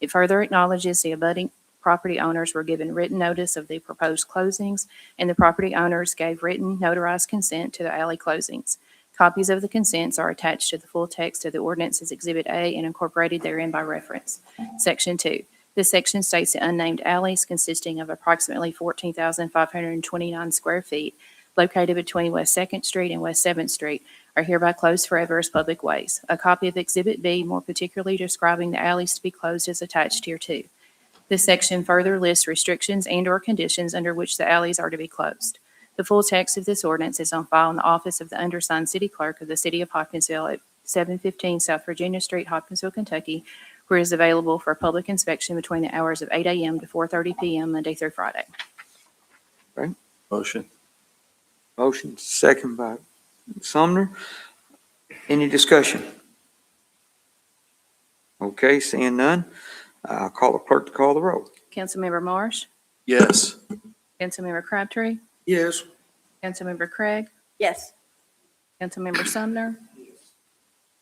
Speaker 4: It further acknowledges the abutting property owners were given written notice of the proposed closings, and the property owners gave written notarized consent to the alley closings. Copies of the consents are attached to the full text of the ordinance as Exhibit A and incorporated therein by reference. Section 2. This section states the unnamed alleys consisting of approximately 14,529 square feet located between West 2nd Street and West 7th Street are hereby closed forever as public ways. A copy of Exhibit B, more particularly describing the alleys to be closed, is attached here too. This section further lists restrictions and/or conditions under which the alleys are to be closed. The full text of this ordinance is on file in the office of the undersigned city clerk of the city of Hopkinsville at 715 South Virginia Street, Hopkinsville, Kentucky, where it is available for public inspection between the hours of 8 a.m. to 4:30 p.m. Monday through Friday.
Speaker 1: Okay.
Speaker 11: Motion.
Speaker 1: Motion second by Sumner. Any discussion? Okay, seeing none, I'll call the clerk to call the roll.
Speaker 4: Councilmember Marsh?
Speaker 10: Yes.
Speaker 4: Councilmember Crabtree?
Speaker 10: Yes.
Speaker 4: Councilmember Craig?
Speaker 2: Yes.
Speaker 4: Councilmember Sumner?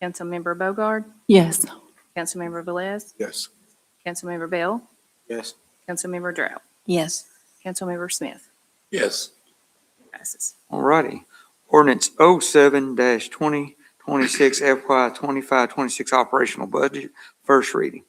Speaker 4: Councilmember Bogard?
Speaker 13: Yes.
Speaker 4: Councilmember Velez?
Speaker 10: Yes.
Speaker 4: Councilmember Bell?
Speaker 11: Yes.
Speaker 4: Councilmember Drought?
Speaker 13: Yes.
Speaker 4: Councilmember Smith?
Speaker 10: Yes.
Speaker 4: Passes.
Speaker 1: All righty. Ordinance 07-2026 FY 25-26 operational budget, first reading.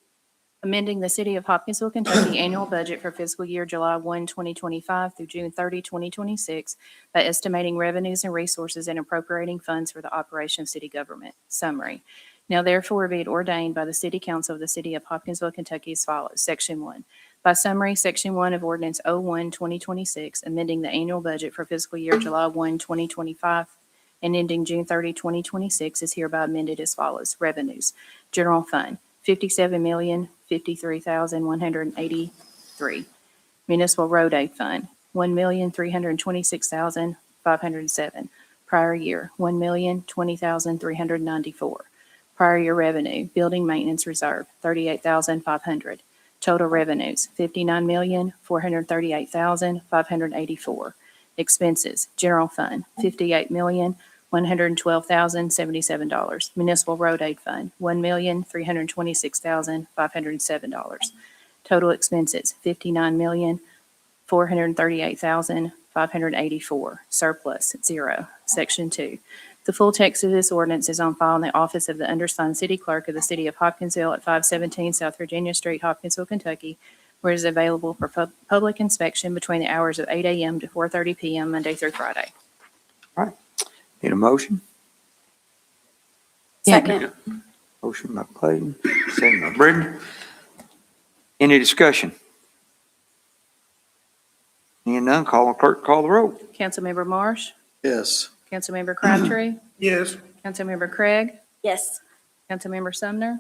Speaker 4: Amending the City of Hopkinsville, Kentucky annual budget for fiscal year July 1, 2025 through June 30, 2026 by estimating revenues and resources and appropriating funds for the operation of city government. Summary. Now therefore be it ordained by the City Council of the City of Hopkinsville, Kentucky as follows. Section 1. By summary, Section 1 of Ordinance 01-2026, amending the annual budget for fiscal year July 1, 2025 and ending June 30, 2026 is hereby amended as follows. Revenues. General Fund, $57,053,183. Municipal Road Aid Fund, $1,326,507. Prior year, $1,020,394. Prior year revenue, Building Maintenance Reserve, $38,500. Total revenues, $59,438,584. Expenses, General Fund, $58,112,077. Municipal Road Aid Fund, $1,326,507. Total expenses, $59,438,584. Surplus, zero. Section 2. The full text of this ordinance is on file in the office of the undersigned city clerk of the city of Hopkinsville at 517 South Virginia Street, Hopkinsville, Kentucky, where it is available for public inspection between the hours of 8 a.m. to 4:30 p.m. Monday through Friday.
Speaker 1: Need a motion?
Speaker 2: Second.
Speaker 1: Motion by Clayton, second by Britton. Any discussion? Seeing none, call on clerk to call the roll.
Speaker 4: Councilmember Marsh?
Speaker 10: Yes.
Speaker 4: Councilmember Crabtree?
Speaker 10: Yes.
Speaker 4: Councilmember Craig?
Speaker 2: Yes.
Speaker 4: Councilmember Sumner?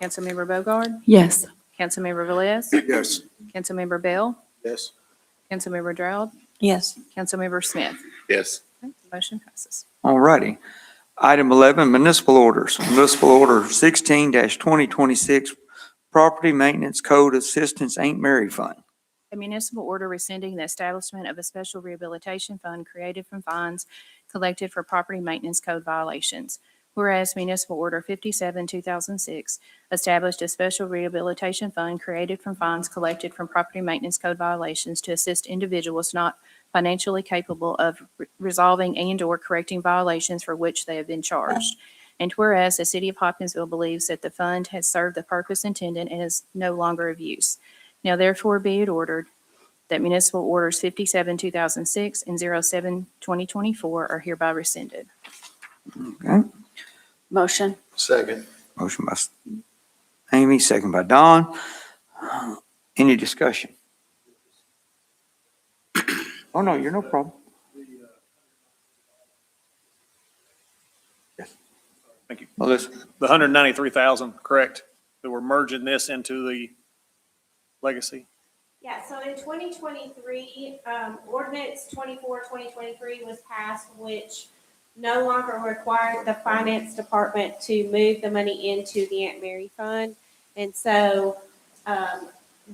Speaker 4: Councilmember Bogard?
Speaker 13: Yes.
Speaker 4: Councilmember Velez?
Speaker 10: Yes.
Speaker 4: Councilmember Bell?
Speaker 10: Yes.
Speaker 4: Councilmember Drought?
Speaker 13: Yes.
Speaker 4: Councilmember Smith?
Speaker 10: Yes.
Speaker 4: Motion passes.
Speaker 1: All righty. Item 11, municipal orders. Municipal order 16-2026, Property Maintenance Code Assistance Ain't Mary Fund.
Speaker 4: A municipal order rescinding the establishment of a special rehabilitation fund created from fines collected for property maintenance code violations. Whereas Municipal Order 57, 2006 established a special rehabilitation fund created from fines collected from property maintenance code violations to assist individuals not financially capable of resolving and/or correcting violations for which they have been charged. And whereas the City of Hopkinsville believes that the fund has served the purpose intended and is no longer of use. Now therefore be it ordered that Municipal Orders 57, 2006 and 07, 2024 are hereby rescinded.
Speaker 1: Okay.
Speaker 2: Motion.
Speaker 10: Second.
Speaker 1: Motion by Amy, second by Don. Any discussion? Oh, no, you're no problem. Yes.
Speaker 20: Thank you.
Speaker 1: Melissa?
Speaker 20: The 193,000, correct? That we're merging this into the legacy?
Speaker 17: Yeah, so in 2023, ordinance 24/2023 was passed, which no longer required the finance department to move the money into the Aunt Mary Fund. And so,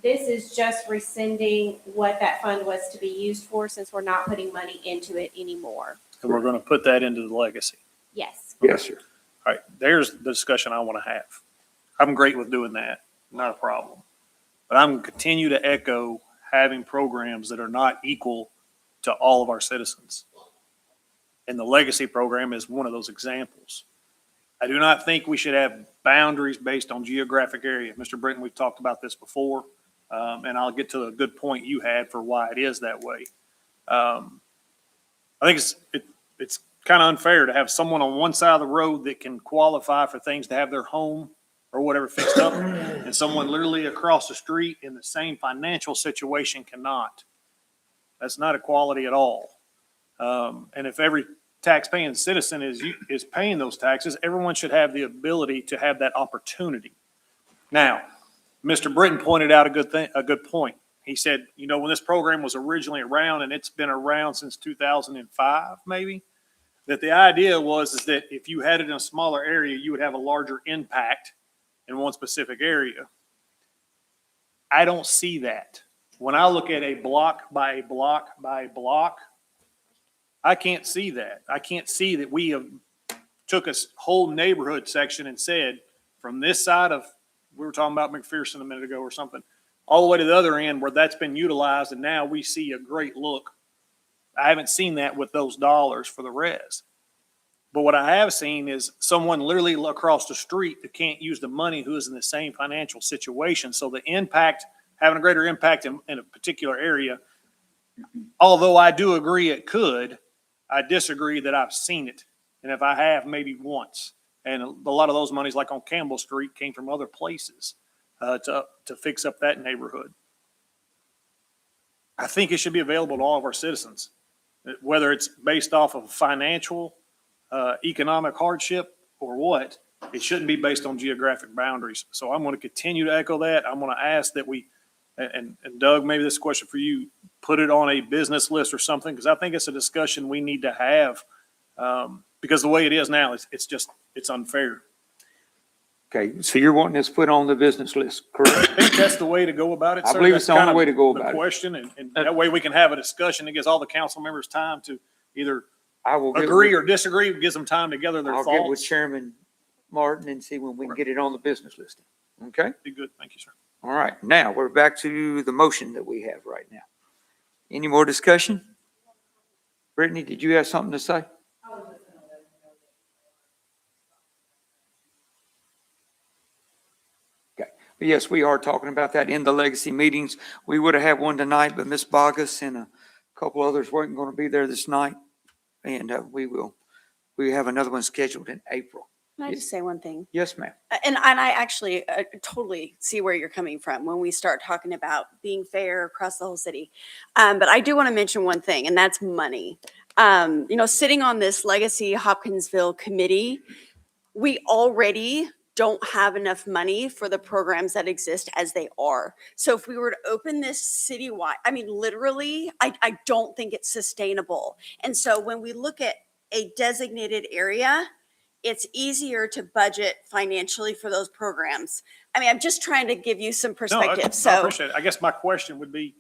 Speaker 17: this is just rescinding what that fund was to be used for, since we're not putting money into it anymore.
Speaker 20: And we're going to put that into the legacy.
Speaker 17: Yes.
Speaker 1: Yes, sir.
Speaker 20: All right, there's the discussion I want to have. I'm great with doing that, not a problem. But I'm going to continue to echo having programs that are not equal to all of our citizens. And the legacy program is one of those examples. I do not think we should have boundaries based on geographic area. Mr. Britton, we've talked about this before, and I'll get to a good point you had for why it is that way. I think it's kind of unfair to have someone on one side of the road that can qualify for things to have their home or whatever fixed up, and someone literally across the street in the same financial situation cannot. That's not equality at all. And if every tax-paying citizen is paying those taxes, everyone should have the ability to have that opportunity. Now, Mr. Britton pointed out a good point. He said, you know, when this program was originally around, and it's been around since 2005, maybe, that the idea was is that if you had it in a smaller area, you would have a larger impact in one specific area. I don't see that. When I look at a block by a block by a block, I can't see that. I can't see that we have took a whole neighborhood section and said, from this side of, we were talking about McPherson a minute ago or something, all the way to the other end where that's been utilized, and now we see a great look. I haven't seen that with those dollars for the res. But what I have seen is someone literally across the street that can't use the money who is in the same financial situation. So the impact, having a greater impact in a particular area, although I do agree it could, I disagree that I've seen it. And if I have, maybe once. And a lot of those monies, like on Campbell Street, came from other places to fix up that neighborhood. I think it should be available to all of our citizens, whether it's based off of financial, economic hardship or what. It shouldn't be based on geographic boundaries. So I'm going to continue to echo that. I'm going to ask that we, and Doug, maybe this question for you, put it on a business list or something, because I think it's a discussion we need to have, because the way it is now, it's unfair.
Speaker 1: Okay, so you're wanting this put on the business list, correct?
Speaker 20: I think that's the way to go about it,
Speaker 1: I
Speaker 20: sir.
Speaker 1: believe
Speaker 20: That's
Speaker 1: it's the only
Speaker 20: kind of
Speaker 1: way to go
Speaker 20: the
Speaker 1: about it.
Speaker 20: question, and that way we can have a discussion. It gives all the council members time to either
Speaker 1: I will get
Speaker 20: agree
Speaker 1: with-
Speaker 20: or disagree. It gives them time to gather their
Speaker 1: I'll get with
Speaker 20: thoughts.
Speaker 1: Chairman Martin and see when we can get it on the business list. Okay?
Speaker 20: Be good. Thank you, sir.
Speaker 1: All right, now we're back to the motion that we have right now. Any more discussion? Brittany, did you have something to say? Okay, but yes, we are talking about that in the legacy meetings. We would have had one tonight, but Ms. Bogus and a couple others weren't going to be there this night. And we have another one scheduled in April.
Speaker 2: Can I just say one thing?
Speaker 1: Yes, ma'am.
Speaker 2: And I actually totally see where you're coming from when we start talking about being fair across the whole city. But I do want to mention one thing, and that's money. Sitting on this Legacy Hopkinsville committee, we already don't have enough money for the programs that exist as they are. So if we were to open this citywide, I mean, literally, I don't think it's sustainable. And so when we look at a designated area, it's easier to budget financially for those programs. I mean, I'm just trying to give you some perspective.
Speaker 20: I appreciate it. I guess my question would be,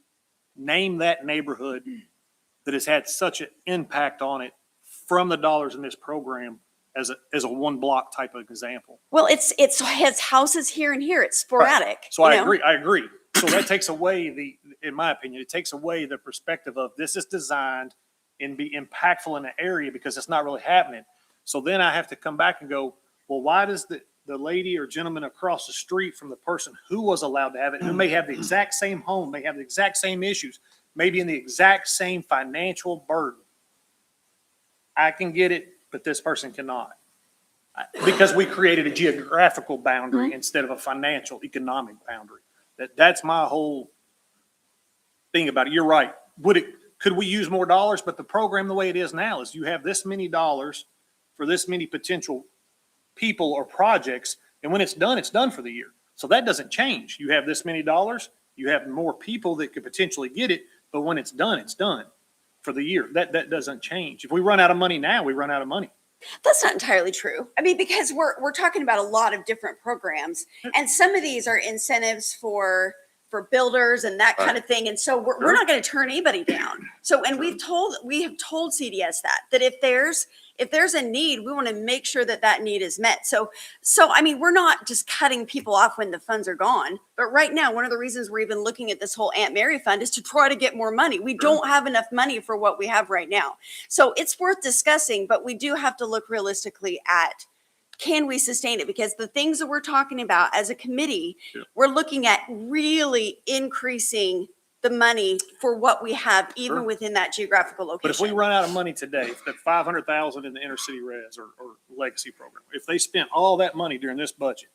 Speaker 20: name that neighborhood that has had such an impact on it from the dollars in this program as a one block type of example.
Speaker 2: Well, it has houses here and here. It's sporadic.
Speaker 20: So I agree. So that takes away in my opinion, it takes away the perspective of this is designed and be impactful in the area because it's not really happening. So then I have to come back and go, well, why does the lady or gentleman across the street from the person who was allowed to have it, who may have the exact same home, may have the exact same issues, maybe in the exact same financial burden, I can get it, but this person cannot. Because we created a geographical boundary instead of a financial, economic boundary. That's my whole thing about it. You're right. Could we use more dollars? But the program, the way it is now, is you have this many dollars for this many potential people or projects, and when it's done for the year. So that doesn't change. You have this many dollars, You have more people that could potentially get it, but when it's done for the year. That doesn't change. If we run out of money now, we run out of money.
Speaker 2: That's not entirely true. I mean, because we're talking about a lot of different programs, and some of these are incentives for builders and that kind of thing. And so we're not going to turn anybody down. So, and we have told CDS that if there's a need, we want to make sure that need is met. So I mean, we're not just cutting people off when the funds are gone. But right now, one of the reasons we're even looking at this whole Aunt Mary fund is to try to get more money. We don't have enough money for what we have right now. So it's worth discussing, but we do have to look realistically at, can we sustain it? Because the things that we're talking about as a committee, we're looking at really increasing the money for what we have, even within that geographical location.
Speaker 20: But if we run out of money today, if the 500,000 in the inner city res or legacy program, if they spent all that money during this budget,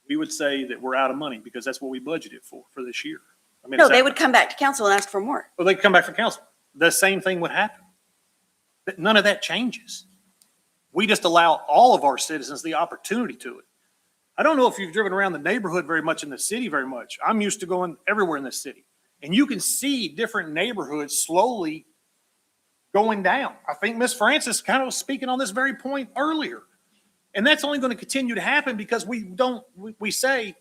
Speaker 20: we would say that we're out of money because that's what we budgeted for this year. I mean,
Speaker 2: no, they would come back to council and ask for more.
Speaker 20: Well, they'd come back for council. The same thing would happen. But none of that changes. We just allow all of our citizens the opportunity to it. I don't know if you've driven around the neighborhood very much in the city very much. I'm used to going everywhere in the city. And you can see different neighborhoods slowly going down. I think Ms. Francis kind of was speaking on this very point earlier. And that's only going to continue to happen because we say,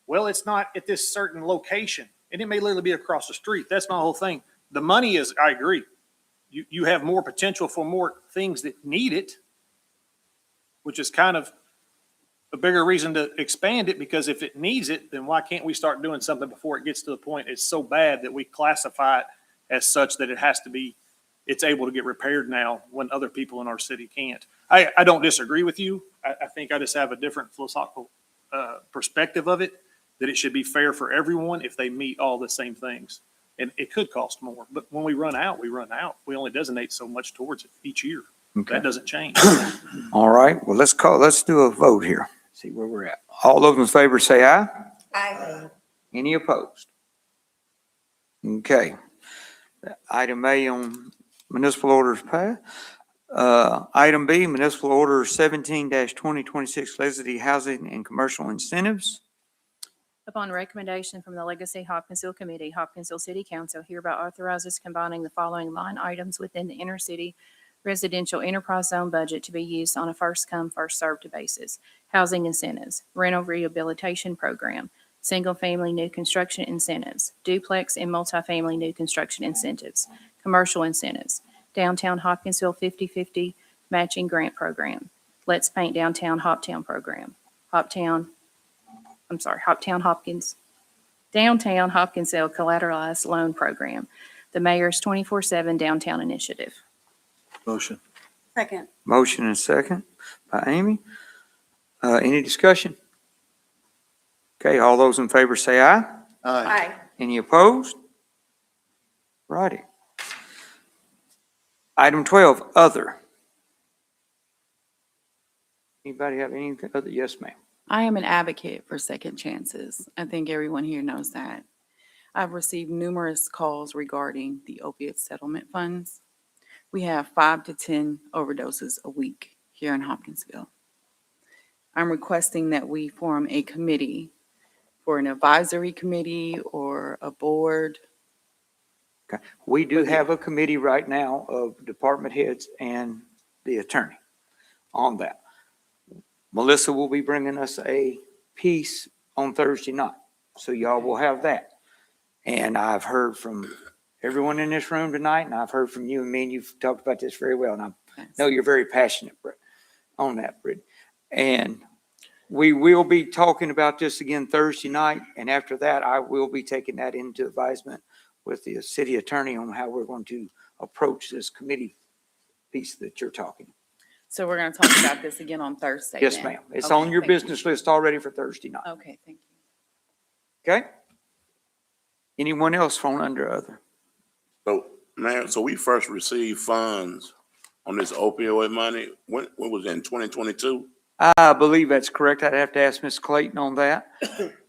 Speaker 20: well, it's not at this certain location. And it may literally be across the street. That's not the whole thing. The money is, I agree. You have more potential for more things that need it, which is kind of a bigger reason to expand it, because if it needs it, then why can't we start doing something before it gets to the point it's so bad that we classify it as such that it's able to get repaired now when other people in our city can't. I don't disagree with you. I think I just have a different philosophical perspective of it, that it should be fair for everyone if they meet all the same things. And it could cost more, but when we run out, we run out. We only designate so much towards it each year.
Speaker 1: Okay.
Speaker 20: That doesn't change.
Speaker 1: All right, well, let's do a vote here. See where we're at. All those in favor say aye.
Speaker 2: Aye.
Speaker 1: Any opposed? Okay. Item A on municipal orders passed. Item B, municipal order 17-2026, Legacy Housing and Commercial Incentives.
Speaker 4: Upon recommendation from the Legacy Hopkinsville Committee, Hopkinsville City Council hereby authorizes combining the following line items within the inner city residential enterprise zone budget to be used on a first-come, first-served basis. Housing incentives, rental rehabilitation program, single-family new construction incentives, duplex and multifamily new construction incentives, commercial incentives, downtown Hopkinsville 50/50 matching grant program, Let's Paint Downtown Hoptown program, Downtown Hopkinsville collateralized loan program, the mayor's 24/7 downtown initiative.
Speaker 20: Motion.
Speaker 2: Second.
Speaker 1: Motion and second by Amy. Any discussion? Okay, all those in favor say aye.
Speaker 2: Aye.
Speaker 1: Any opposed? Righty. Item 12, other. Anybody have any other? Yes, ma'am.
Speaker 21: I am an advocate for second chances. I think everyone here knows that. I've received numerous calls regarding the opiate settlement funds. We have 5 to 10 overdoses a week here in Hopkinsville. I'm requesting that we form a committee, for an advisory committee or a board.
Speaker 1: Okay. We do have a committee right now of department heads and the attorney on that. Melissa will be bringing us a piece on Thursday night, so y'all will have that. And I've heard from everyone in this room tonight, and I've heard from you, and me, and you've talked about this very well, and I know you're very passionate on that, Brittany. And we will be talking about this again Thursday night, and after that, I will be taking that into advisement with the city attorney on how we're going to approach this committee piece that you're talking.
Speaker 21: So we're going to talk about this again on Thursday.
Speaker 1: Yes,
Speaker 21: then?
Speaker 1: ma'am. It's
Speaker 21: Okay,
Speaker 1: on your
Speaker 21: thank you.
Speaker 1: business list already for Thursday night.
Speaker 21: Okay, thank you.
Speaker 1: Okay? Anyone else from under other?
Speaker 3: So, man, so we first received funds on this opioid money, when was it, in 2022?
Speaker 1: I believe that's correct. I'd have to ask Ms. Clayton on that.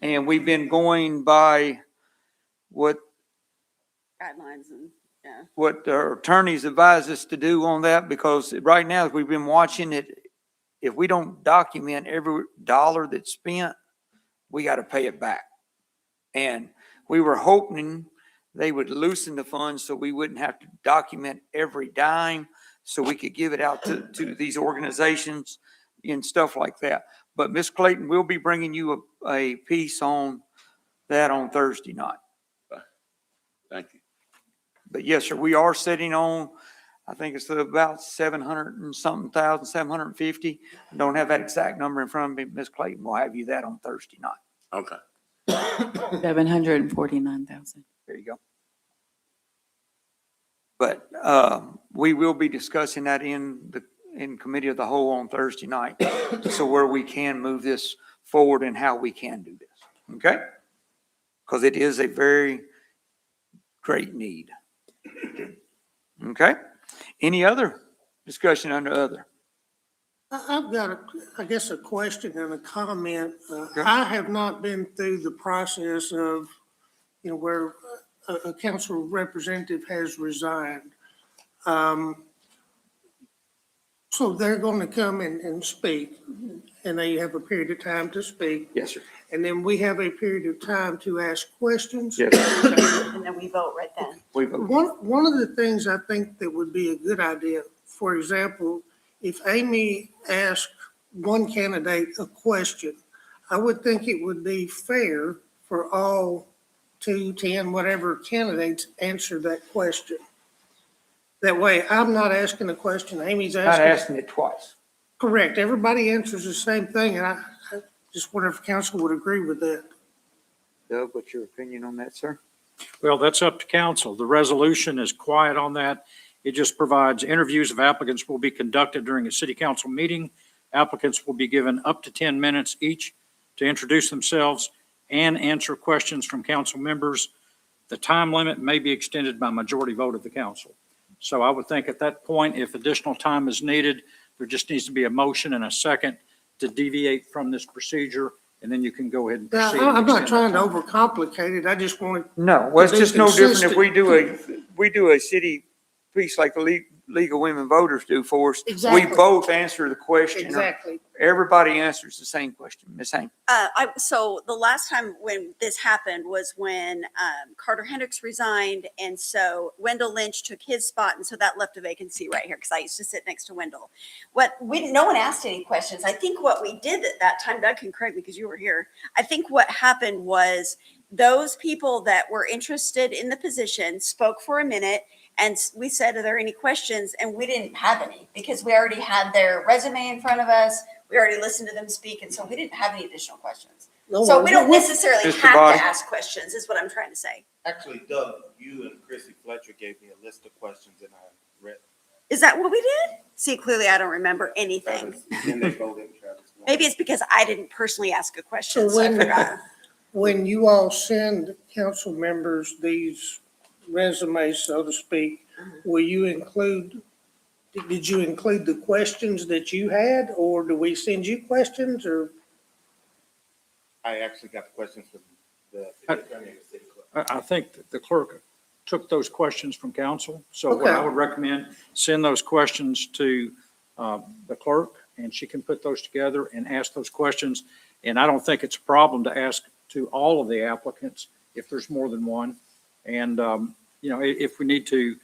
Speaker 1: And we've been going by what
Speaker 2: Guidelines and, yeah.
Speaker 1: what our attorneys advise us to do on that, because right now, we've been watching it. If we don't document every dollar that's spent, we got to pay it back. And We were hoping they would loosen the funds so we wouldn't have to document every dime, so we could give it out to these organizations and stuff like that. But Ms. Clayton, we'll be bringing you a piece on that on Thursday night.
Speaker 12: Thank you.
Speaker 1: But yes, sir, we are sitting on, I think it's about 700 and something thousand, 750. I don't have that exact number in front of me. Ms. Clayton will have you that on Thursday night.
Speaker 12: Okay.
Speaker 21: 749,000.
Speaker 1: There you go. But we will be discussing that in committee of the whole on Thursday night. So where we can move this forward and how we can do this. Okay? Because it is a very great need. Okay? Any other discussion under other?
Speaker 3: I've got, I guess, a question and a comment. I have not been through the process of, where a council representative has resigned. So they're going to come and speak, and they have a period of time to speak.
Speaker 1: Yes, sir.
Speaker 3: And then we have a period of time to ask questions.
Speaker 1: Yes.
Speaker 2: And then we vote right then.
Speaker 1: We vote.
Speaker 3: One of the things I think that would be a good idea, for example, if Amy asked one candidate a question, I would think it would be fair for all 2, 10, whatever candidates answer that question. That way, I'm not asking a question, Amy's
Speaker 1: Not
Speaker 3: asking.
Speaker 1: asking it twice.
Speaker 3: Correct. Everybody answers the same thing, and I just wonder if council would agree with that.
Speaker 1: Doug, what's your opinion on that, sir?
Speaker 18: Well, that's up to council. The resolution is quiet on that. It just provides interviews of applicants will be conducted during a city council meeting. Applicants will be given up to 10 minutes each to introduce themselves and answer questions from council members. The time limit may be extended by majority vote of the council. So I would think at that point, if additional time is needed, there just needs to be a motion and a second to deviate from this procedure, and then you can go ahead and
Speaker 3: Now,
Speaker 18: proceed. and
Speaker 3: I'm not
Speaker 18: extend
Speaker 3: trying to
Speaker 18: that time.
Speaker 3: overcomplicate it. I just want
Speaker 1: No, well, it's
Speaker 3: To be
Speaker 1: just no different if
Speaker 3: consistent.
Speaker 1: we do a city piece like the League of Women Voters do for us.
Speaker 3: Exactly.
Speaker 1: We both answer the question.
Speaker 3: exactly.
Speaker 1: Everybody answers the same question. Ms. Hank?
Speaker 2: So the last time when this happened was when Carter Hendricks resigned, and so Wendell Lynch took his spot, and so that left a vacancy right here because I used to sit next to Wendell. No one asked any questions. I think what we did at that time, Doug can correct me because you were here. I think what happened was those people that were interested in the position spoke for a minute, and we said, "Are there any questions?" And we didn't have any because we already had their resume in front of us. We already listened to them speak, and so we didn't have any additional questions.
Speaker 3: No
Speaker 2: So
Speaker 3: worries.
Speaker 2: we don't necessarily
Speaker 1: Mr.
Speaker 2: have
Speaker 1: Body?
Speaker 2: to ask questions, is what I'm trying to say.
Speaker 5: Actually, Doug, you and Chrissy Fletcher gave me a list of questions and I read.
Speaker 2: Is that what we did? See, clearly I don't remember anything.
Speaker 5: Then they voted Travis.
Speaker 2: Maybe it's because I didn't personally ask a question,
Speaker 3: So
Speaker 2: so I forgot.
Speaker 3: when you all send council members these resumes, so to speak, will you include, did you include the questions that you had, or do we send you questions, or?
Speaker 5: I actually got the questions from the city attorney and the city clerk.
Speaker 18: I think that the clerk took those questions from council. So what I
Speaker 3: Okay.
Speaker 18: would recommend, send those questions to the clerk, and she can put those together and ask those questions. And I don't think it's a problem to ask to all of the applicants if there's more than one. And, if we need to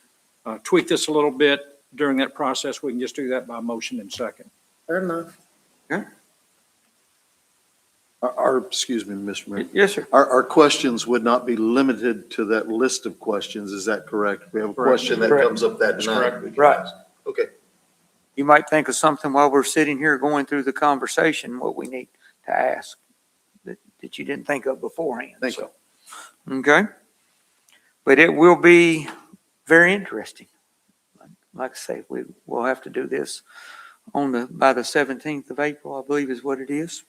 Speaker 18: tweak this a little bit during that process, we can just do that by motion and second.
Speaker 3: Fair enough.
Speaker 22: Excuse me, Mr. Mayor.
Speaker 1: Yes, sir.
Speaker 22: Our questions would not be limited to that list of questions, is that correct? We have a
Speaker 18: Correct.
Speaker 22: question that
Speaker 1: Correct.
Speaker 22: comes up that
Speaker 18: That's
Speaker 22: night.
Speaker 18: correct.
Speaker 22: we can
Speaker 1: Right.
Speaker 22: ask. Okay.
Speaker 1: You might think of something while we're sitting here going through the conversation, what we need to ask that you didn't think of beforehand.
Speaker 22: Thank you.
Speaker 1: Okay? But it will be very interesting. Like I say, we'll have to do this by the 17th of April, I believe is what it is.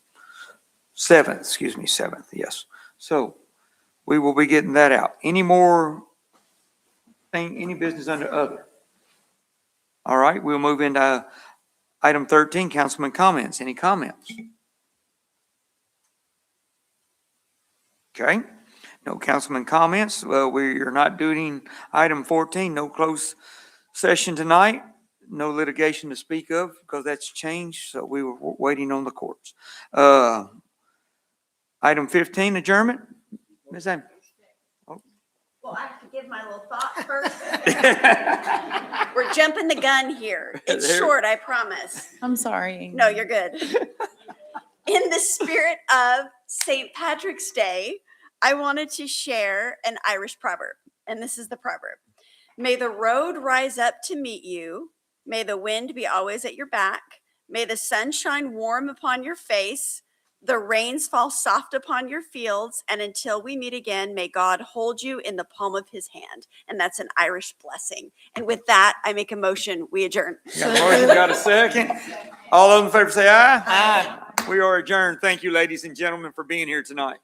Speaker 1: 7th, yes. So we will be getting that out. Any business under other? All right, we'll move into item 13, councilman comments. Any comments? Okay, no councilman comments. Well, we are not doing item 14, no closed session tonight. No litigation to speak of because that's changed, so we were waiting on the courts. Item 15, adjournment. Ms. Amy.
Speaker 2: Well, I have to give my little thought first. We're jumping the gun here. It's
Speaker 1: There-
Speaker 2: short, I promise.
Speaker 21: I'm sorry.
Speaker 2: No, you're good. In the spirit of St. Patrick's Day, I wanted to share an Irish proverb, and this is the proverb. May the road rise up to meet you. May the wind be always at your back. May the sun shine warm upon your face. The rains fall soft upon your fields. And until we meet again, may God hold you in the palm of his hand. And that's an Irish blessing. And with that, I make a motion. We adjourn.
Speaker 1: Got a motion, got a second. All those in favor say aye. Aye. We are adjourned. Thank you, ladies and gentlemen, for being here tonight.